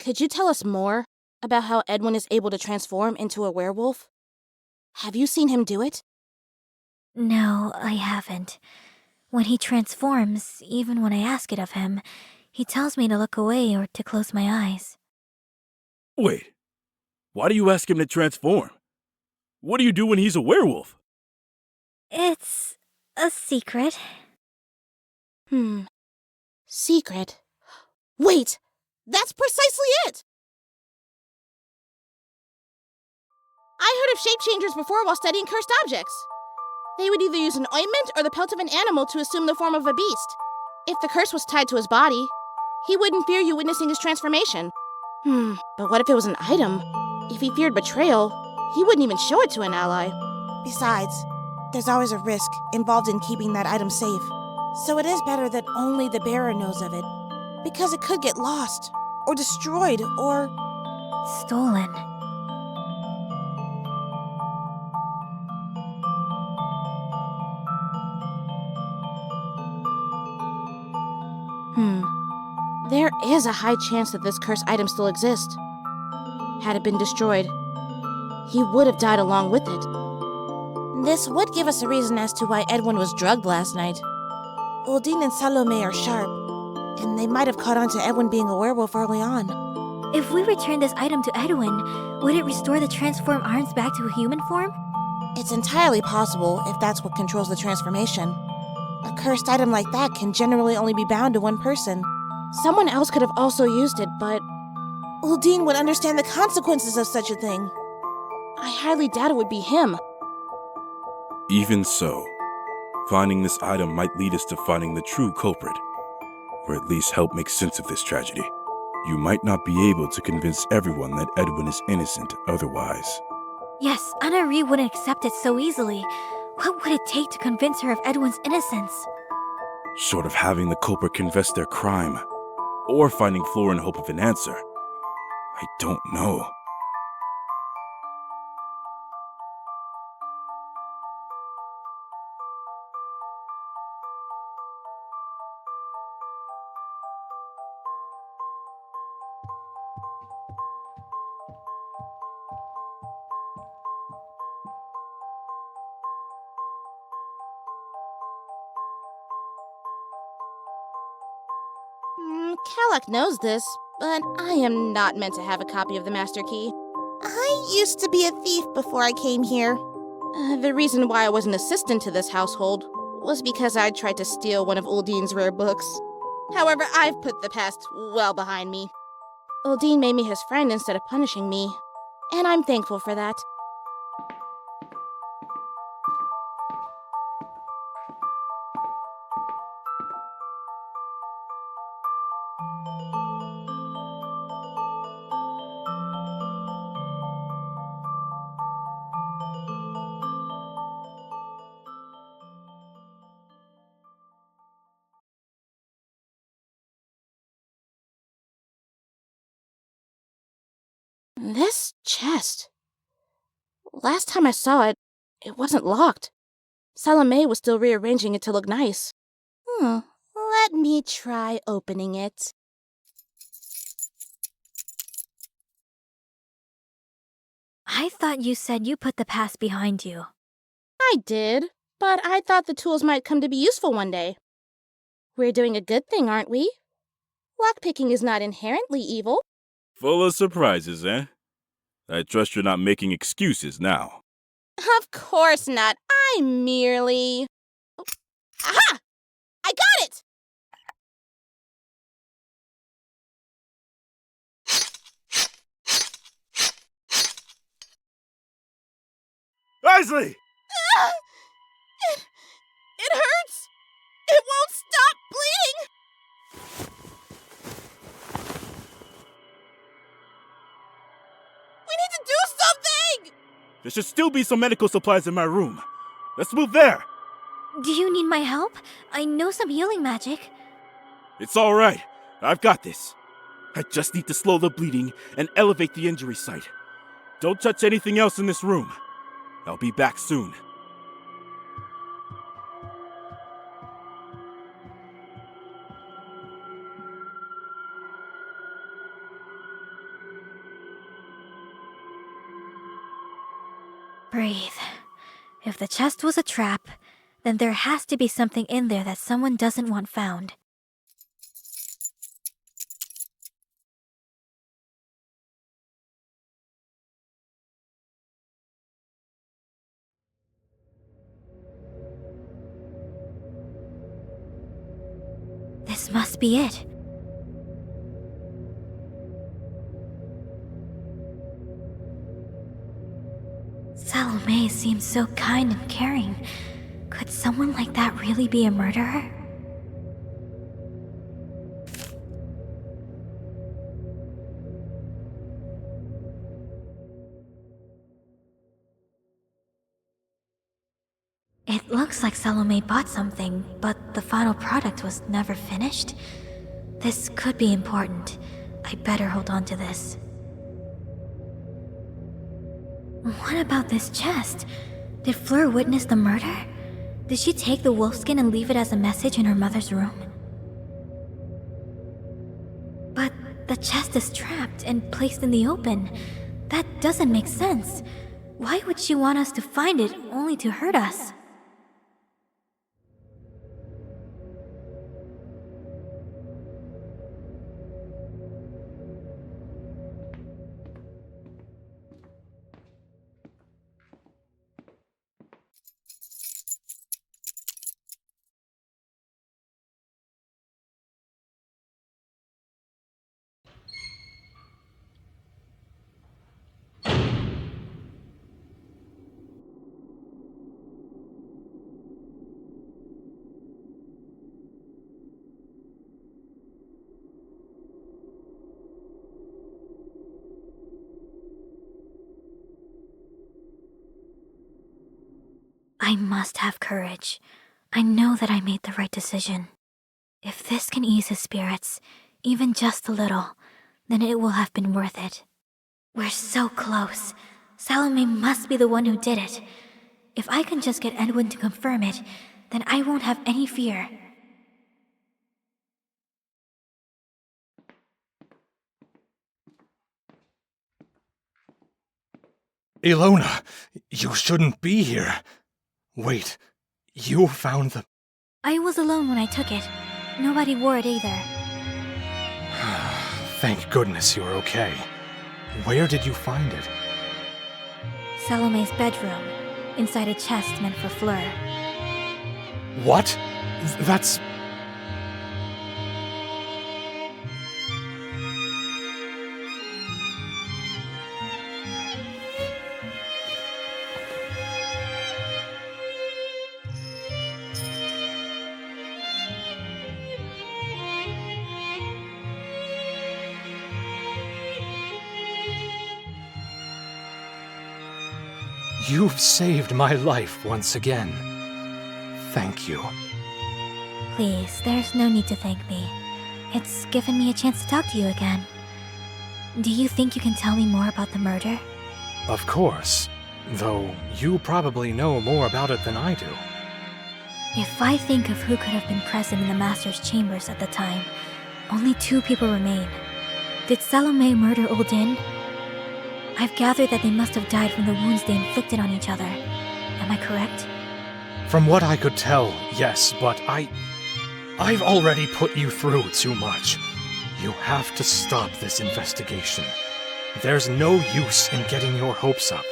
Could you tell us more about how Edwin is able to transform into a werewolf? Have you seen him do it? No, I haven't. When he transforms, even when I ask it of him, he tells me to look away or to close my eyes. Wait, why do you ask him to transform? What do you do when he's a werewolf? It's a secret. Secret? Wait! That's precisely it! I heard of shape-changers before while studying cursed objects. They would either use an ointment or the pelt of an animal to assume the form of a beast. If the curse was tied to his body, he wouldn't fear you witnessing his transformation. But what if it was an item? If he feared betrayal, he wouldn't even show it to an ally. Besides, there's always a risk involved in keeping that item safe. So it is better that only the bearer knows of it, because it could get lost, or destroyed, or... stolen. There is a high chance that this cursed item still exists. Had it been destroyed, he would have died along with it. This would give us a reason as to why Edwin was drugged last night. Uldine and Salome are sharp, and they might have caught on to Edwin being a werewolf early on. If we return this item to Edwin, would it restore the transformed arms back to a human form? It's entirely possible if that's what controls the transformation. A cursed item like that can generally only be bound to one person. Someone else could have also used it, but Uldine would understand the consequences of such a thing. I highly doubt it would be him. Even so, finding this item might lead us to finding the true culprit, or at least help make sense of this tragedy. You might not be able to convince everyone that Edwin is innocent otherwise. Yes, Anna-Ree wouldn't accept it so easily. What would it take to convince her of Edwin's innocence? Short of having the culprit confess their crime, or finding Flora in hope of an answer, I don't know. Calac knows this, but I am not meant to have a copy of the Master Key. I used to be a thief before I came here. The reason why I was an assistant to this household was because I tried to steal one of Uldine's rare books. However, I've put the past well behind me. Uldine made me his friend instead of punishing me, and I'm thankful for that. This chest. Last time I saw it, it wasn't locked. Salome was still rearranging it to look nice. Let me try opening it. I thought you said you put the past behind you. I did, but I thought the tools might come to be useful one day. We're doing a good thing, aren't we? Lockpicking is not inherently evil. Full of surprises, eh? I trust you're not making excuses now. Of course not. I merely... Aha! I got it! Isley! It hurts! It won't stop bleeding! We need to do something! There should still be some medical supplies in my room. Let's move there! Do you need my help? I know some healing magic. It's all right. I've got this. I just need to slow the bleeding and elevate the injury site. Don't touch anything else in this room. I'll be back soon. Breathe. If the chest was a trap, then there has to be something in there that someone doesn't want found. This must be it. Salome seems so kind and caring. Could someone like that really be a murderer? It looks like Salome bought something, but the final product was never finished. This could be important. I better hold on to this. What about this chest? Did Fleur witness the murder? Did she take the wolfskin and leave it as a message in her mother's room? But the chest is trapped and placed in the open. That doesn't make sense. Why would she want us to find it only to hurt us? I must have courage. I know that I made the right decision. If this can ease his spirits, even just a little, then it will have been worth it. We're so close. Salome must be the one who did it. If I can just get Edwin to confirm it, then I won't have any fear. Ilona, you shouldn't be here. Wait, you found the... I was alone when I took it. Nobody wore it either. Thank goodness you're okay. Where did you find it? Salome's bedroom, inside a chest meant for Fleur. What? That's... You've saved my life once again. Thank you. Please, there's no need to thank me. It's given me a chance to talk to you again. Do you think you can tell me more about the murder? Of course. Though you probably know more about it than I do. If I think of who could have been present in the Master's chambers at the time, only 2 people remain. Did Salome murder Oldin? I've gathered that they must have died from the wounds they inflicted on each other. Am I correct? From what I could tell, yes, but I've already put you through too much. You have to stop this investigation. There's no use in getting your hopes up.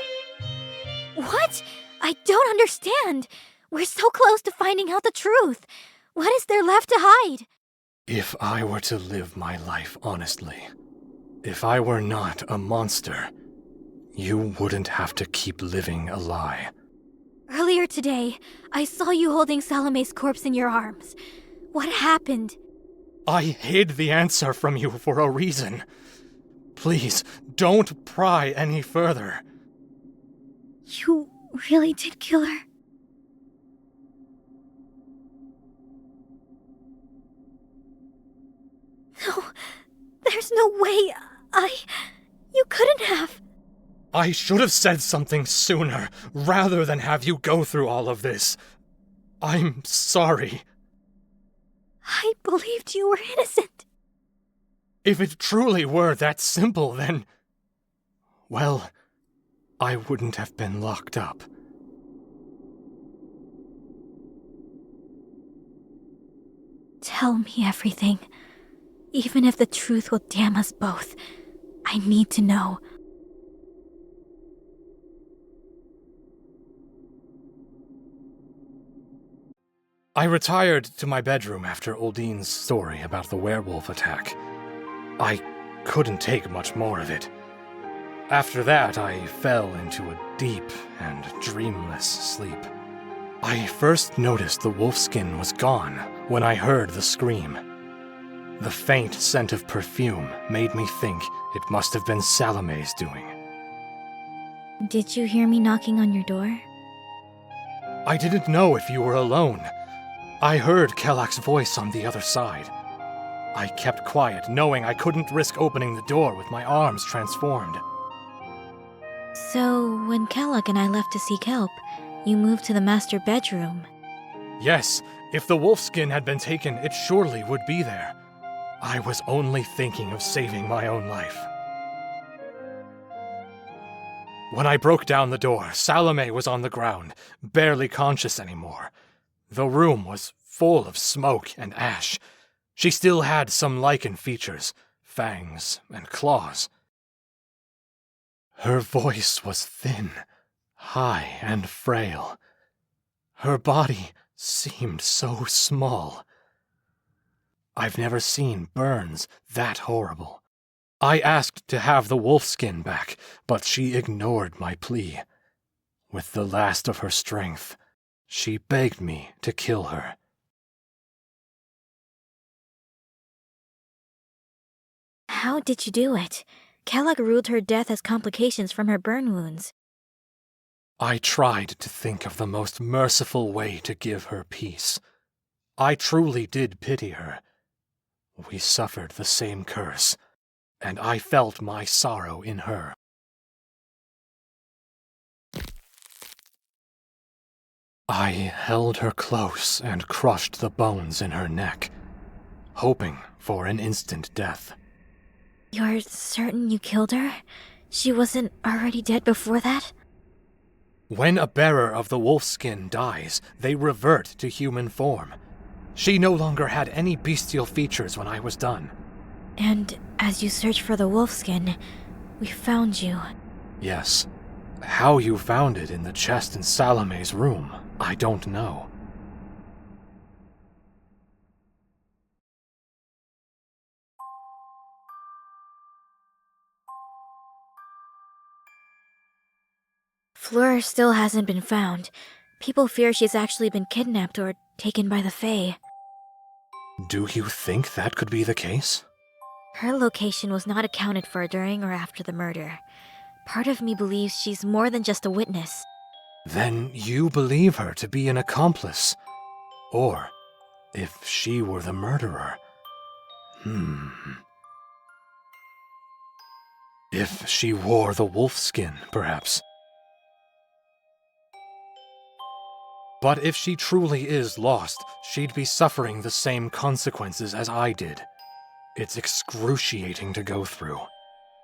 What? I don't understand. We're so close to finding out the truth. What is there left to hide? If I were to live my life honestly, if I were not a monster, you wouldn't have to keep living a lie. Earlier today, I saw you holding Salome's corpse in your arms. What happened? I hid the answer from you for a reason. Please, don't pry any further. You really did kill her? No, there's no way. You couldn't have. I should have said something sooner, rather than have you go through all of this. I'm sorry. I believed you were innocent. If it truly were that simple, then... well, I wouldn't have been locked up. Tell me everything. Even if the truth will damn us both, I need to know. I retired to my bedroom after Oldine's story about the werewolf attack. I couldn't take much more of it. After that, I fell into a deep and dreamless sleep. I first noticed the wolfskin was gone when I heard the scream. The faint scent of perfume made me think it must have been Salome's doing. Did you hear me knocking on your door? I didn't know if you were alone. I heard Kellak's voice on the other side. I kept quiet, knowing I couldn't risk opening the door with my arms transformed. So, when Kellak and I left to seek help, you moved to the master bedroom. Yes, if the wolfskin had been taken, it surely would be there. I was only thinking of saving my own life. When I broke down the door, Salome was on the ground, barely conscious anymore. The room was full of smoke and ash. She still had some lichen features, fangs and claws. Her voice was thin, high and frail. Her body seemed so small. I've never seen burns that horrible. I asked to have the wolfskin back, but she ignored my plea. With the last of her strength, she begged me to kill her. How did you do it? Kellak ruled her death as complications from her burn wounds. I tried to think of the most merciful way to give her peace. I truly did pity her. We suffered the same curse, and I felt my sorrow in her. I held her close and crushed the bones in her neck, hoping for an instant death. You're certain you killed her? She wasn't already dead before that? When a bearer of the Wolfskin dies, they revert to human form. She no longer had any bestial features when I was done. And as you search for the Wolfskin, we found you. Yes. How you found it in the chest in Salome's room, I don't know. Fleur still hasn't been found. People fear she's actually been kidnapped or taken by the Fae. Do you think that could be the case? Her location was not accounted for during or after the murder. Part of me believes she's more than just a witness. Then you believe her to be an accomplice. Or, if she were the murderer. If she wore the wolfskin, perhaps. But if she truly is lost, she'd be suffering the same consequences as I did. It's excruciating to go through.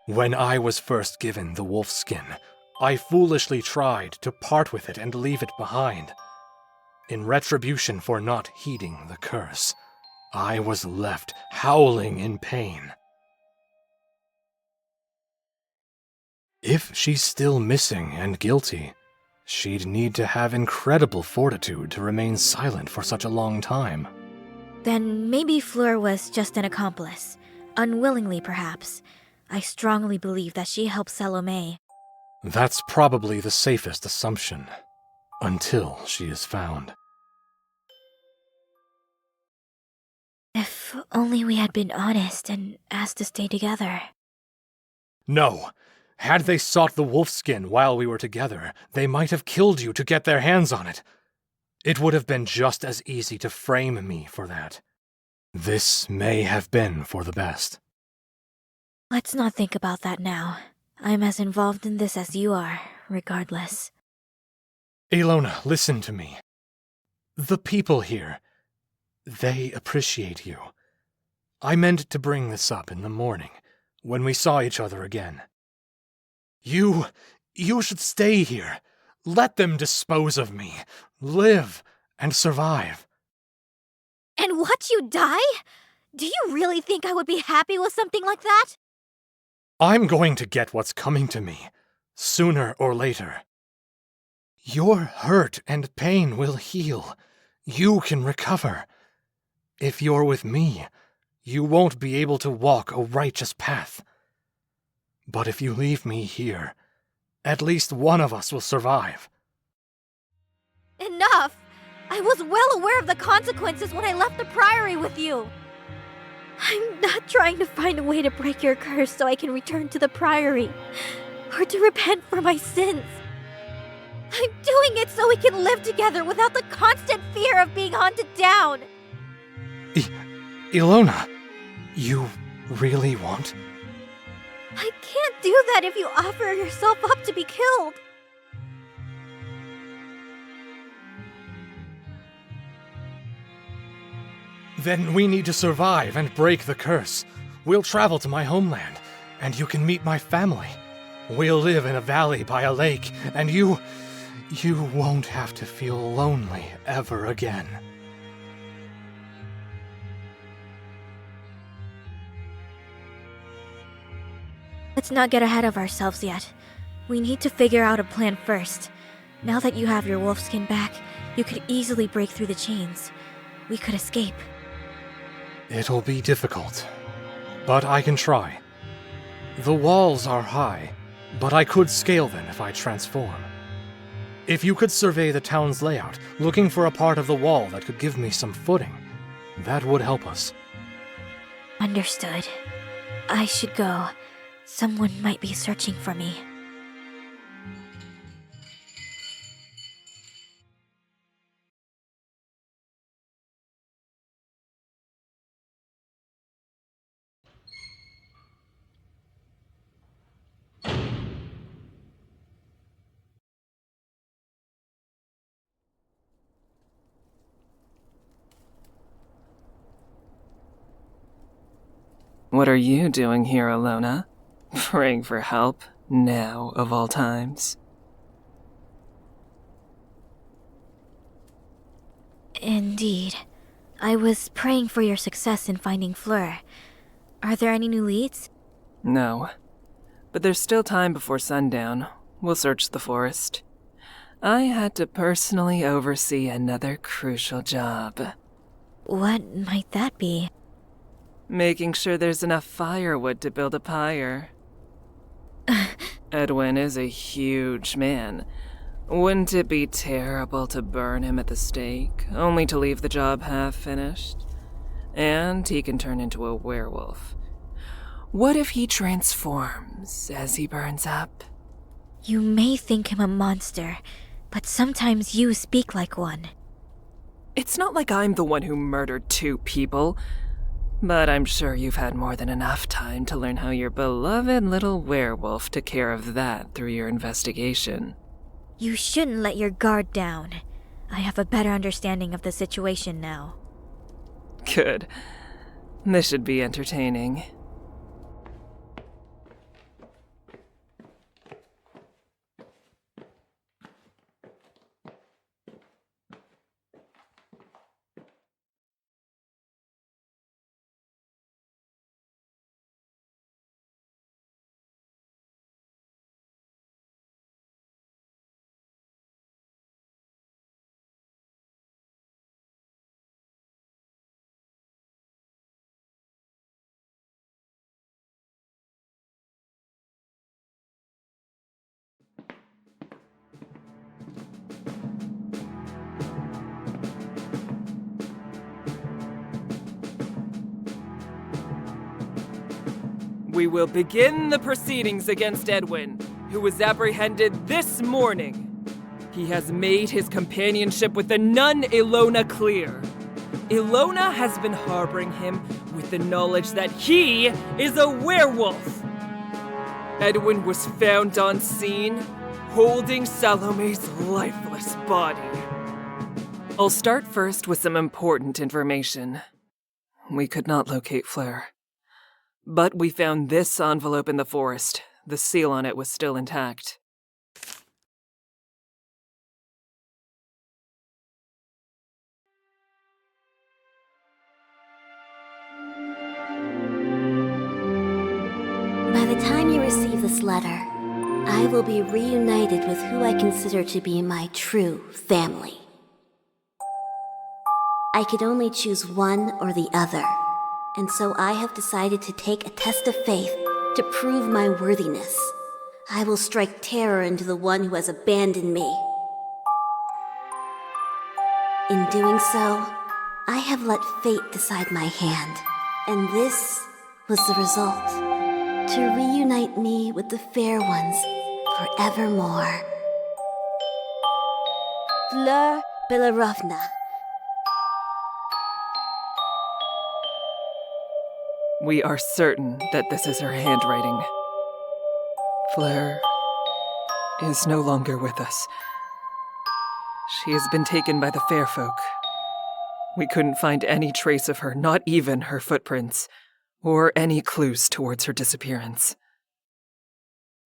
When I was first given the wolfskin, I foolishly tried to part with it and leave it behind. In retribution for not heeding the curse, I was left howling in pain. If she's still missing and guilty, she'd need to have incredible fortitude to remain silent for such a long time. Then maybe Fleur was just an accomplice. Unwillingly, perhaps. I strongly believe that she helped Salome. That's probably the safest assumption. Until she is found. If only we had been honest and asked to stay together. No! Had they sought the wolfskin while we were together, they might have killed you to get their hands on it. It would have been just as easy to frame me for that. This may have been for the best. Let's not think about that now. I'm as involved in this as you are, regardless. Ilona, listen to me. The people here, they appreciate you. I meant to bring this up in the morning, when we saw each other again. You should stay here. Let them dispose of me. Live and survive. And watch you die? Do you really think I would be happy with something like that? I'm going to get what's coming to me, sooner or later. Your hurt and pain will heal. You can recover. If you're with me, you won't be able to walk a righteous path. But if you leave me here, at least one of us will survive. Enough! I was well aware of the consequences when I left the Priory with you. I'm not trying to find a way to break your curse so I can return to the Priory, or to repent for my sins. I'm doing it so we can live together without the constant fear of being hunted down. Ilona, you really want? I can't do that if you offer yourself up to be killed. Then we need to survive and break the curse. We'll travel to my homeland, and you can meet my family. We'll live in a valley by a lake, and you won't have to feel lonely ever again. Let's not get ahead of ourselves yet. We need to figure out a plan first. Now that you have your wolfskin back, you could easily break through the chains. We could escape. It'll be difficult, but I can try. The walls are high, but I could scale them if I transform. If you could survey the town's layout, looking for a part of the wall that could give me some footing, that would help us. Understood. I should go. Someone might be searching for me. What are you doing here, Alona? Praying for help, now of all times. Indeed. I was praying for your success in finding Fleur. Are there any new leads? No. But there's still time before sundown. We'll search the forest. I had to personally oversee another crucial job. What might that be? Making sure there's enough firewood to build a pyre. Edwin is a huge man. Wouldn't it be terrible to burn him at the stake, only to leave the job half-finished? And he can turn into a werewolf. What if he transforms as he burns up? You may think him a monster, but sometimes you speak like one. It's not like I'm the one who murdered 2 people, but I'm sure you've had more than enough time to learn how your beloved little werewolf took care of that through your investigation. You shouldn't let your guard down. I have a better understanding of the situation now. Good. This should be entertaining. We will begin the proceedings against Edwin, who was apprehended this morning. He has made his companionship with the nun Ilona clear. Ilona has been harboring him with the knowledge that he is a werewolf. Edwin was found on scene, holding Salome's lifeless body. I'll start first with some important information. We could not locate Fleur. But we found this envelope in the forest. The seal on it was still intact. By the time you receive this letter, I will be reunited with who I consider to be my true family. I could only choose one or the other, and so I have decided to take a test of faith to prove my worthiness. I will strike terror into the one who has abandoned me. In doing so, I have let fate decide my hand, and this was the result. To reunite me with the fair ones forevermore. Fleur Belorovna. We are certain that this is her handwriting. Fleur is no longer with us. She has been taken by the fair folk. We couldn't find any trace of her, not even her footprints, or any clues towards her disappearance.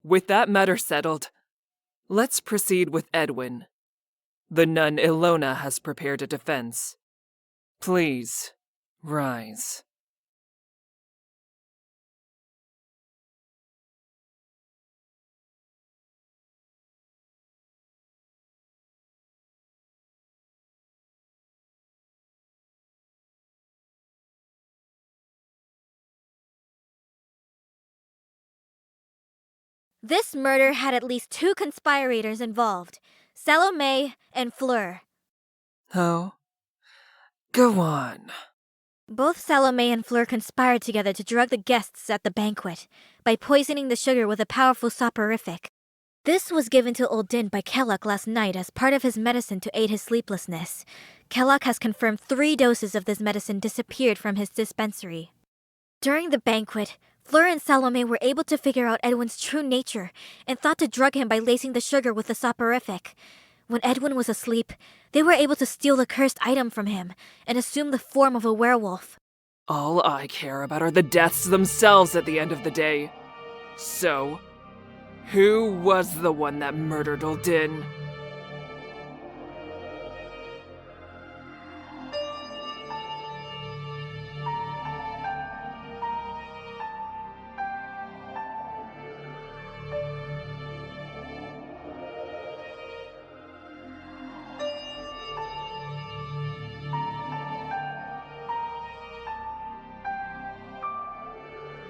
With that matter settled, let's proceed with Edwin. The nun Ilona has prepared a defense. Please, rise. This murder had at least 2 conspirators involved, Salome and Fleur. Oh? Go on. Both Salome and Fleur conspired together to drug the guests at the banquet by poisoning the sugar with a powerful soporific. This was given to Oldin by Kellogg last night as part of his medicine to aid his sleeplessness. Kellogg has confirmed 3 doses of this medicine disappeared from his dispensary. During the banquet, Fleur and Salome were able to figure out Edwin's true nature and thought to drug him by lacing the sugar with the soporific. When Edwin was asleep, they were able to steal the cursed item from him and assume the form of a werewolf. All I care about are the deaths themselves at the end of the day. So, who was the one that murdered Uldin?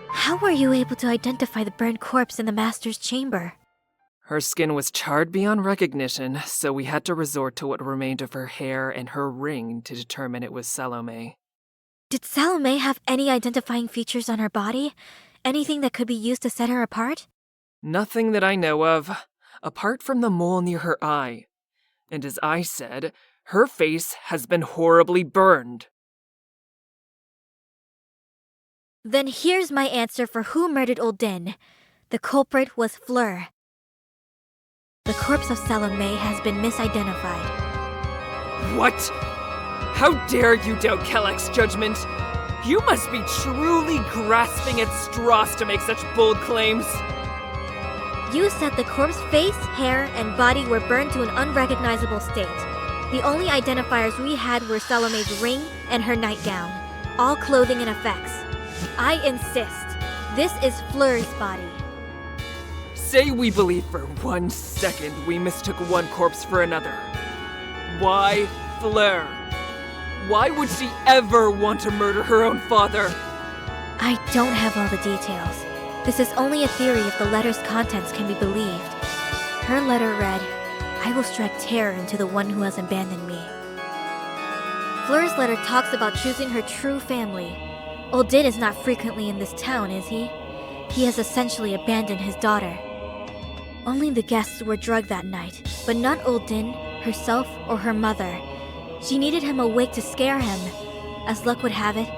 How were you able to identify the burned corpse in the master's chamber? Her skin was charred beyond recognition, so we had to resort to what remained of her hair and her ring to determine it was Salome. Did Salome have any identifying features on her body? Anything that could be used to set her apart? Nothing that I know of, apart from the mole near her eye. And as I said, her face has been horribly burned. Then here's my answer for who murdered Uldin. The culprit was Fleur. The corpse of Salome has been misidentified. What? How dare you doubt Kelleck's judgment? You must be truly grasping at straws to make such bold claims. You said the corpse's face, hair, and body were burned to an unrecognizable state. The only identifiers we had were Salome's ring and her nightgown, all clothing and effects. I insist. This is Fleur's body. Say we believe for 1 second we mistook one corpse for another. Why Fleur? Why would she ever want to murder her own father? I don't have all the details. This is only a theory if the letter's contents can be believed. Her letter read, "I will strike terror into the one who has abandoned me." Fleur's letter talks about choosing her true family. Uldin is not frequently in this town, is he? He has essentially abandoned his daughter. Only the guests were drugged that night, but not Uldin, herself, or her mother. She needed him awake to scare him. As luck would have it,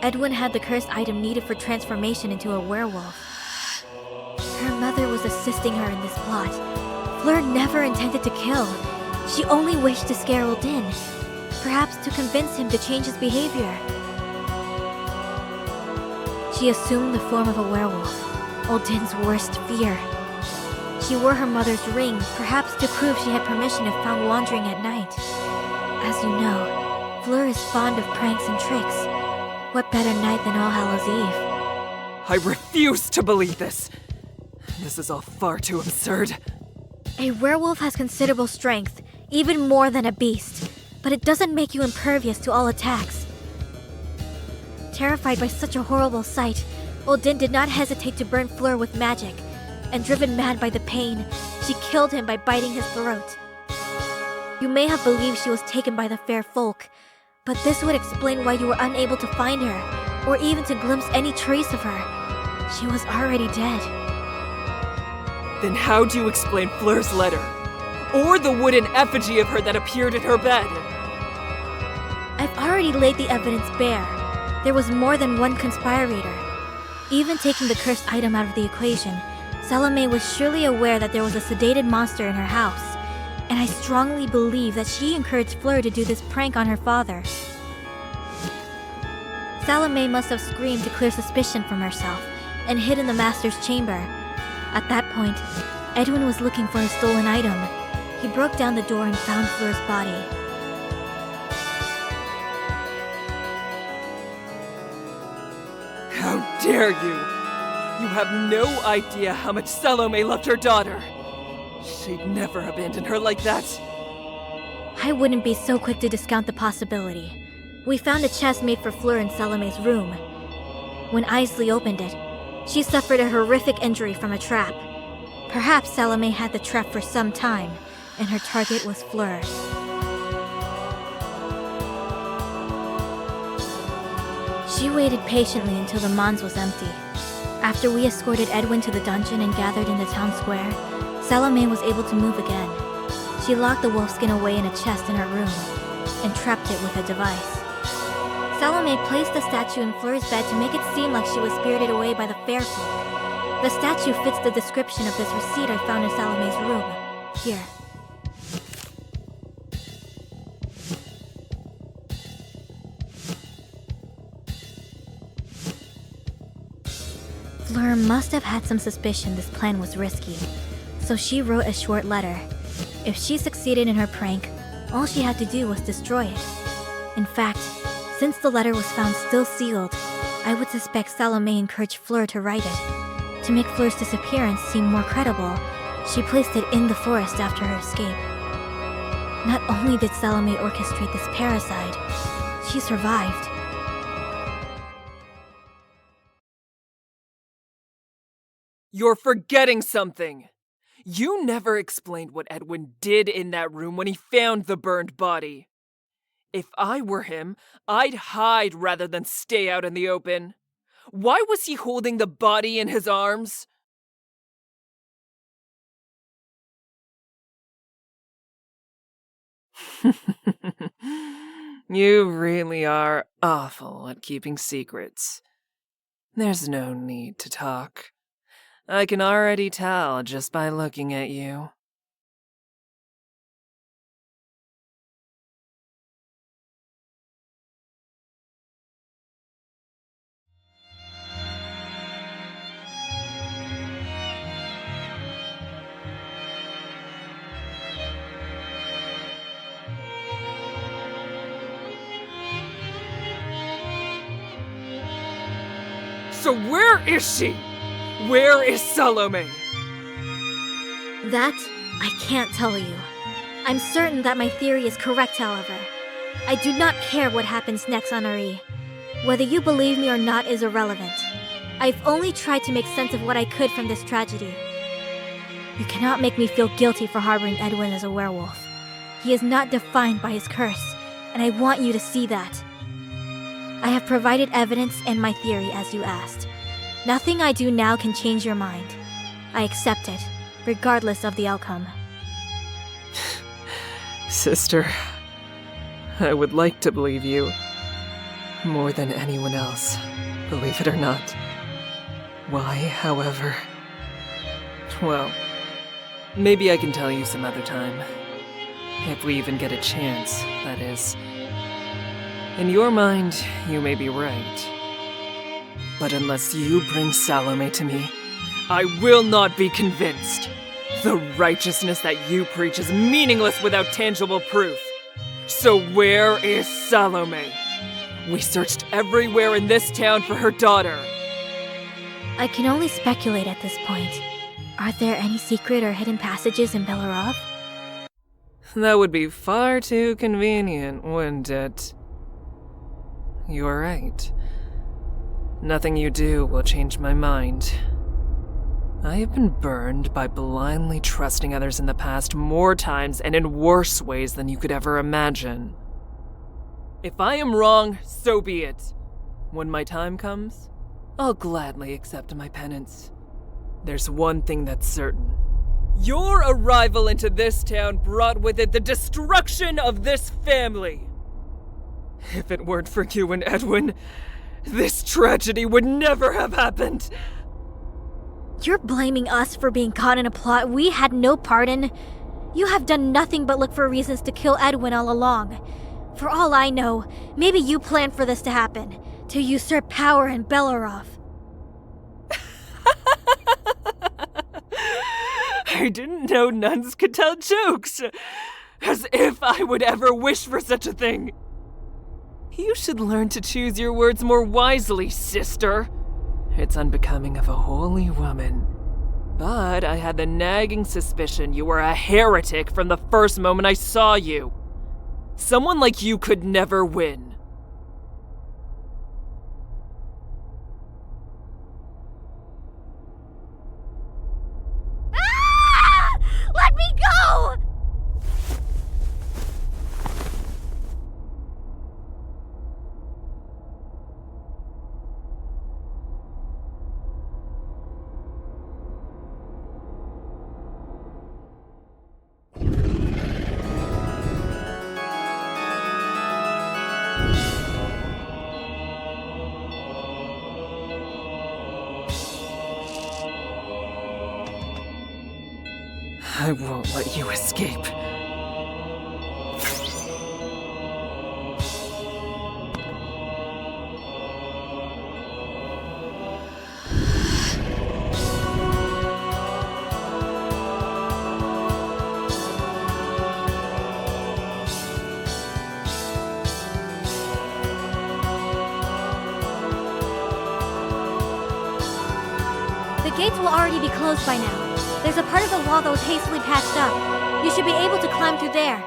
Edwin had the cursed item needed for transformation into a werewolf. Her mother was assisting her in this plot. Fleur never intended to kill. She only wished to scare Uldin, perhaps to convince him to change his behavior. She assumed the form of a werewolf, Uldin's worst fear. She wore her mother's ring, perhaps to prove she had permission if found wandering at night. As you know, Fleur is fond of pranks and tricks. What better night than All Hallows Eve? I refuse to believe this. This is all far too absurd. A werewolf has considerable strength, even more than a beast, but it doesn't make you impervious to all attacks. Terrified by such a horrible sight, Uldin did not hesitate to burn Fleur with magic, and driven mad by the pain, she killed him by biting his throat. You may have believed she was taken by the fair folk, but this would explain why you were unable to find her, or even to glimpse any trace of her. She was already dead. Then how do you explain Fleur's letter? Or the wooden effigy of her that appeared in her bed? I've already laid the evidence bare. There was more than one conspirator. Even taking the cursed item out of the equation, Salome was surely aware that there was a sedated monster in her house, and I strongly believe that she encouraged Fleur to do this prank on her father. Salome must have screamed to clear suspicion from herself, and hid in the master's chamber. At that point, Edwin was looking for his stolen item. He broke down the door and found Fleur's body. How dare you! You have no idea how much Salome loved her daughter. She'd never abandon her like that. I wouldn't be so quick to discount the possibility. We found a chest made for Fleur in Salome's room. When Isley opened it, she suffered a horrific injury from a trap. Perhaps Salome had the trap for some time, and her target was Fleur. She waited patiently until the Mons was empty. After we escorted Edwin to the dungeon and gathered in the town square, Salome was able to move again. She locked the Wolfskin away in a chest in her room, and trapped it with a device. Salome placed the statue in Fleur's bed to make it seem like she was spirited away by the fair folk. The statue fits the description of this receipt I found in Salome's room. Here. Fleur must have had some suspicion this plan was risky, so she wrote a short letter. If she succeeded in her prank, all she had to do was destroy it. In fact, since the letter was found still sealed, I would suspect Salome encouraged Fleur to write it. To make Fleur's disappearance seem more credible, she placed it in the forest after her escape. Not only did Salome orchestrate this parricide, she survived. You're forgetting something! You never explained what Edwin did in that room when he found the burned body. If I were him, I'd hide rather than stay out in the open. Why was he holding the body in his arms? You really are awful at keeping secrets. There's no need to talk. I can already tell just by looking at you. So where is she? Where is Salome? That, I can't tell you. I'm certain that my theory is correct, however. I do not care what happens next on Eerie. Whether you believe me or not is irrelevant. I've only tried to make sense of what I could from this tragedy. You cannot make me feel guilty for harboring Edwin as a werewolf. He is not defined by his curse, and I want you to see that. I have provided evidence and my theory as you asked. Nothing I do now can change your mind. I accept it, regardless of the outcome. Sister, I would like to believe you. More than anyone else, believe it or not. Why, however? Well, maybe I can tell you some other time. If we even get a chance, that is. In your mind, you may be right. But unless you bring Salome to me, I will not be convinced. The righteousness that you preach is meaningless without tangible proof. So where is Salome? We searched everywhere in this town for her daughter. I can only speculate at this point. Are there any secret or hidden passages in Belorov? That would be far too convenient, wouldn't it? You're right. Nothing you do will change my mind. I have been burned by blindly trusting others in the past more times and in worse ways than you could ever imagine. If I am wrong, so be it. When my time comes, I'll gladly accept my penance. There's one thing that's certain. Your arrival into this town brought with it the destruction of this family. If it weren't for you and Edwin, this tragedy would never have happened. You're blaming us for being caught in a plot we had no part in. You have done nothing but look for reasons to kill Edwin all along. For all I know, maybe you planned for this to happen, to usurp power in Belorov. I didn't know nuns could tell jokes. As if I would ever wish for such a thing. You should learn to choose your words more wisely, sister. It's unbecoming of a holy woman. But I had the nagging suspicion you were a heretic from the first moment I saw you. Someone like you could never win. Ah! Let me go! I won't let you escape. gates will already be closed by now. There's a part of the wall that was hastily patched up. You should be able to climb through there.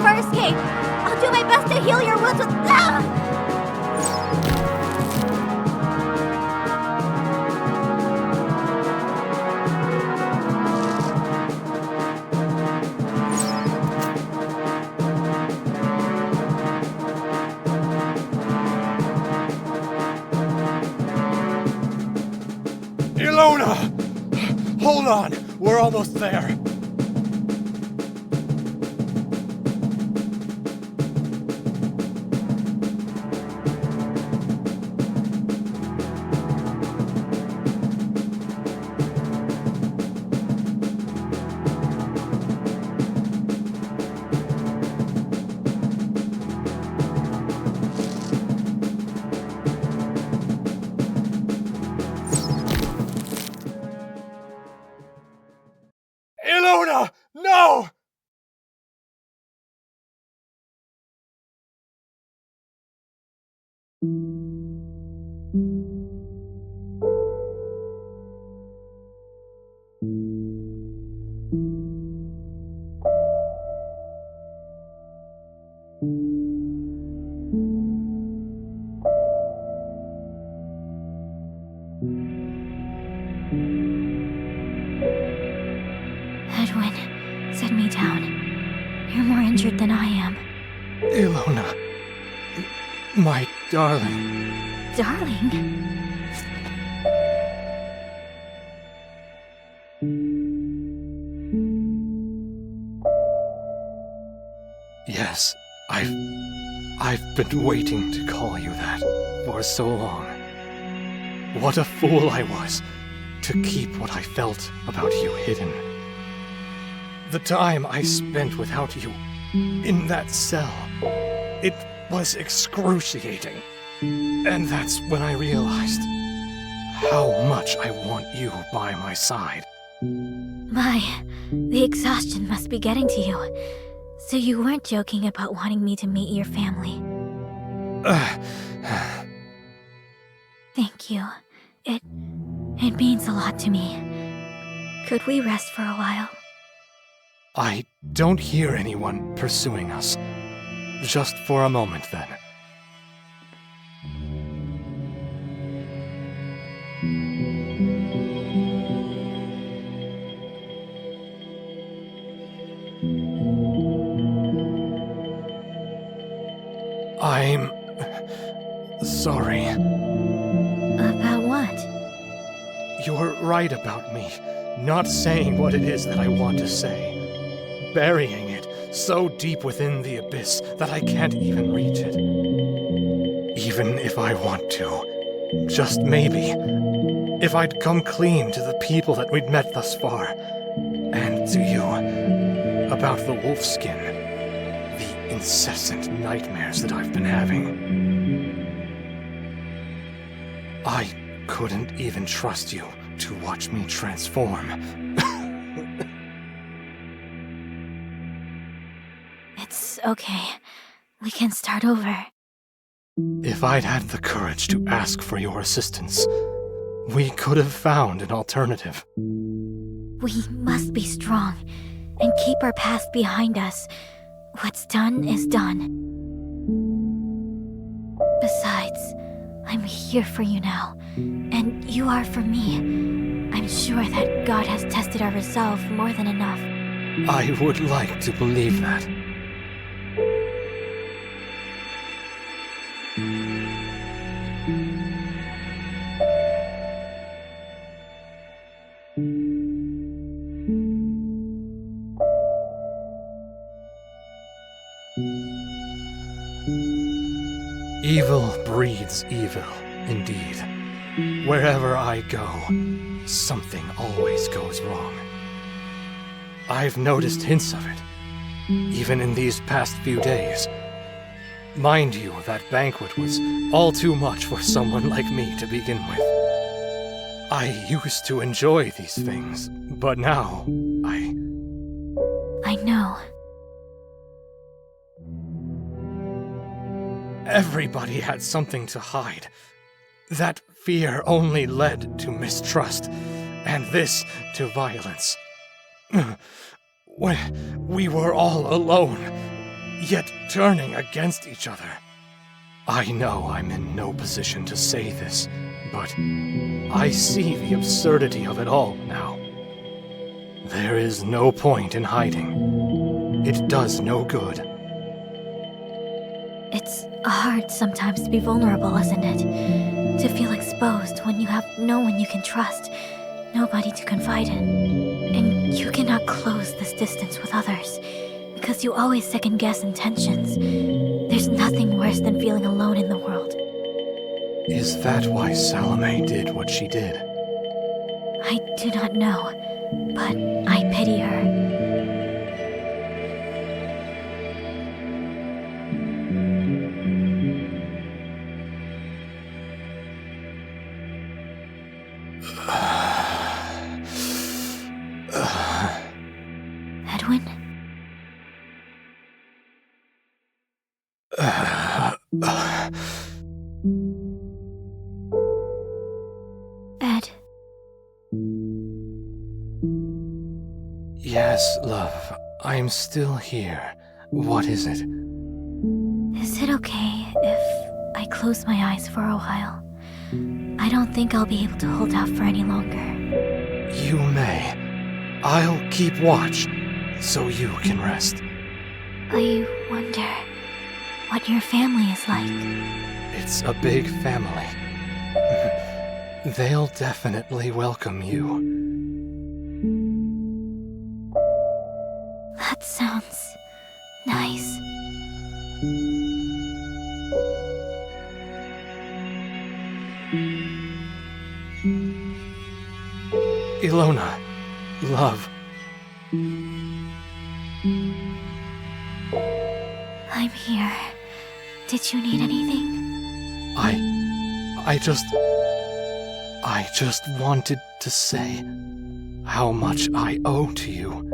Escape! I'll do my best to heal your wounds with... Ilona! Hold on! We're almost there. Ilona! No! Edwin, set me down. You're more injured than I am. Ilona. My darling. Darling? Yes, I've been waiting to call you that for so long. What a fool I was to keep what I felt about you hidden. The time I spent without you in that cell, it was excruciating. And that's when I realized how much I want you by my side. The exhaustion must be getting to you. So you weren't joking about wanting me to meet your family. Thank you. It means a lot to me. Could we rest for a while? I don't hear anyone pursuing us. Just for a moment, then. I'm sorry. About what? You're right about me not saying what it is that I want to say. Burying it so deep within the abyss that I can't even reach it. Even if I want to. Just maybe. If I'd come clean to the people that we'd met thus far. And to you. About the Wolfskin. The incessant nightmares that I've been having. I couldn't even trust you to watch me transform. It's okay. We can start over. If I'd had the courage to ask for your assistance, we could have found an alternative. We must be strong and keep our past behind us. What's done is done. Besides, I'm here for you now, and you are for me. I'm sure that God has tested our resolve more than enough. I would like to believe that. Evil breeds evil, indeed. Wherever I go, something always goes wrong. I've noticed hints of it, even in these past few days. Mind you, that banquet was all too much for someone like me to begin with. I used to enjoy these things, but now, I know. Everybody had something to hide. That fear only led to mistrust, and this to violence. When we were all alone, yet turning against each other. I know I'm in no position to say this, but I see the absurdity of it all now. There is no point in hiding. It does no good. It's hard sometimes to be vulnerable, isn't it? To feel exposed when you have no one you can trust, nobody to confide in. And you cannot close this distance with others, because you always second-guess intentions. There's nothing worse than feeling alone in the world. Is that why Salome did what she did? I do not know, but I pity her. Edwin? Ed. Yes, love. I'm still here. What is it? Is it okay if I close my eyes for a while? I don't think I'll be able to hold out for any longer. You may. I'll keep watch, so you can rest. I wonder what your family is like. It's a big family. They'll definitely welcome you. That sounds nice. Ilona, love. I'm here. Did you need anything? I just wanted to say how much I owe to you.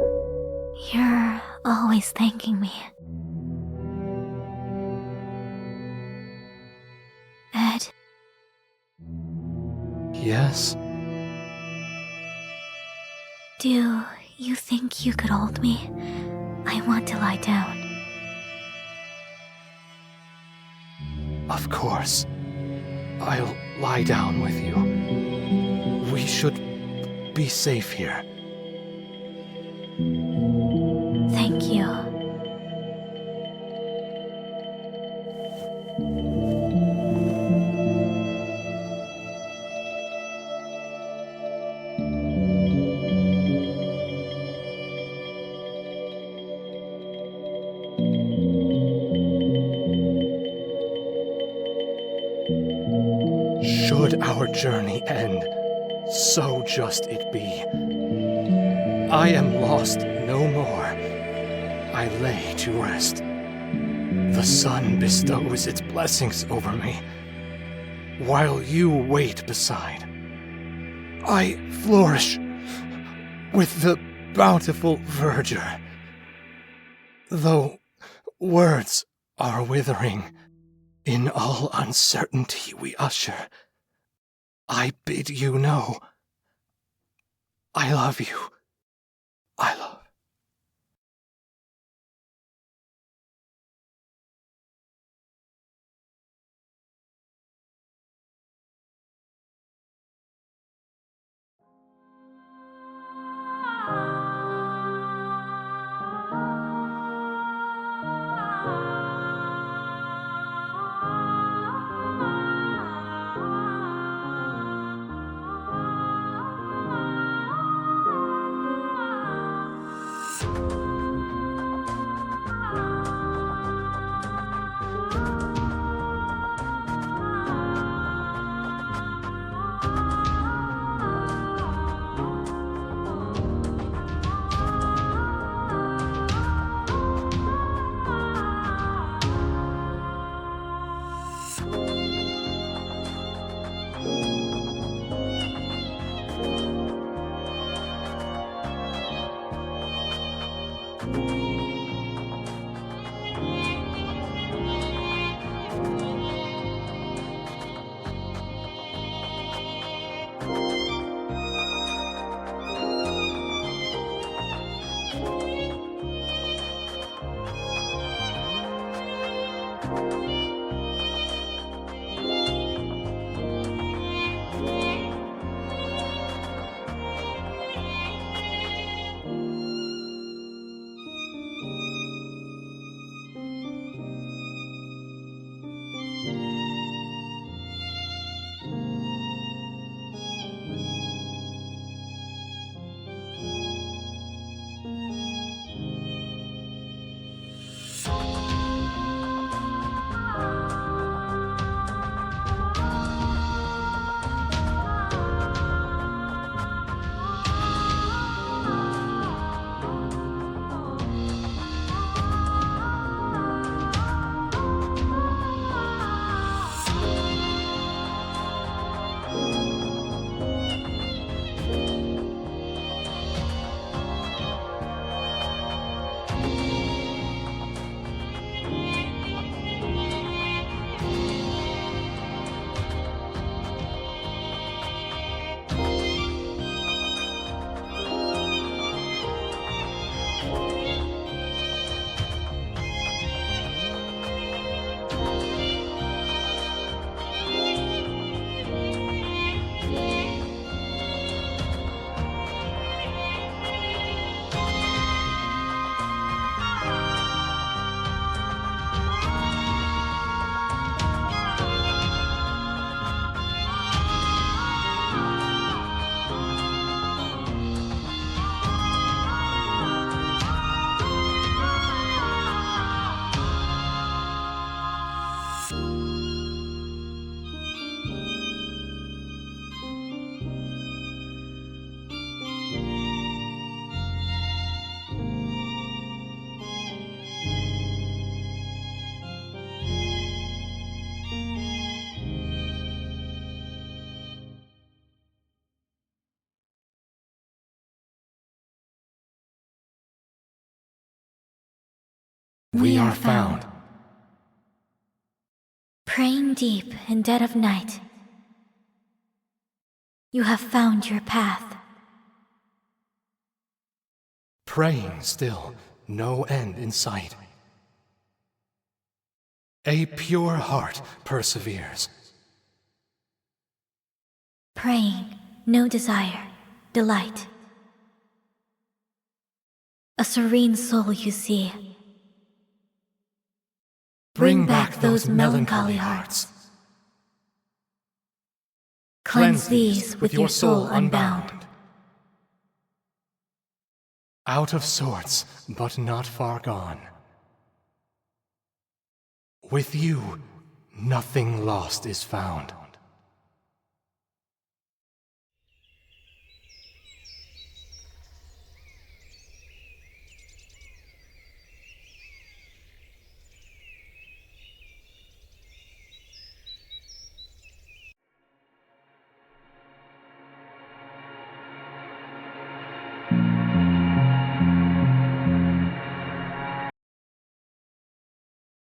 You're always thanking me. Ed, Yes? do you think you could hold me? I want to lie down. Of course. I'll lie down with you. We should be safe here. Thank you. Should our journey end, so just it be. I am lost no more. I lay to rest. The sun bestows its blessings over me, while you wait beside. I flourish with the bountiful verdure. Though words are withering, in all uncertainty we usher. I bid you know, I love you. I love. we are found. Praying deep in dead of night, you have found your path. Praying still, no end in sight. A pure heart perseveres. Praying, no desire, delight. A serene soul you see. Bring back those melancholy hearts. Cleanse these with your soul unbound. Out of sorts, but not far gone. With you, nothing lost is found.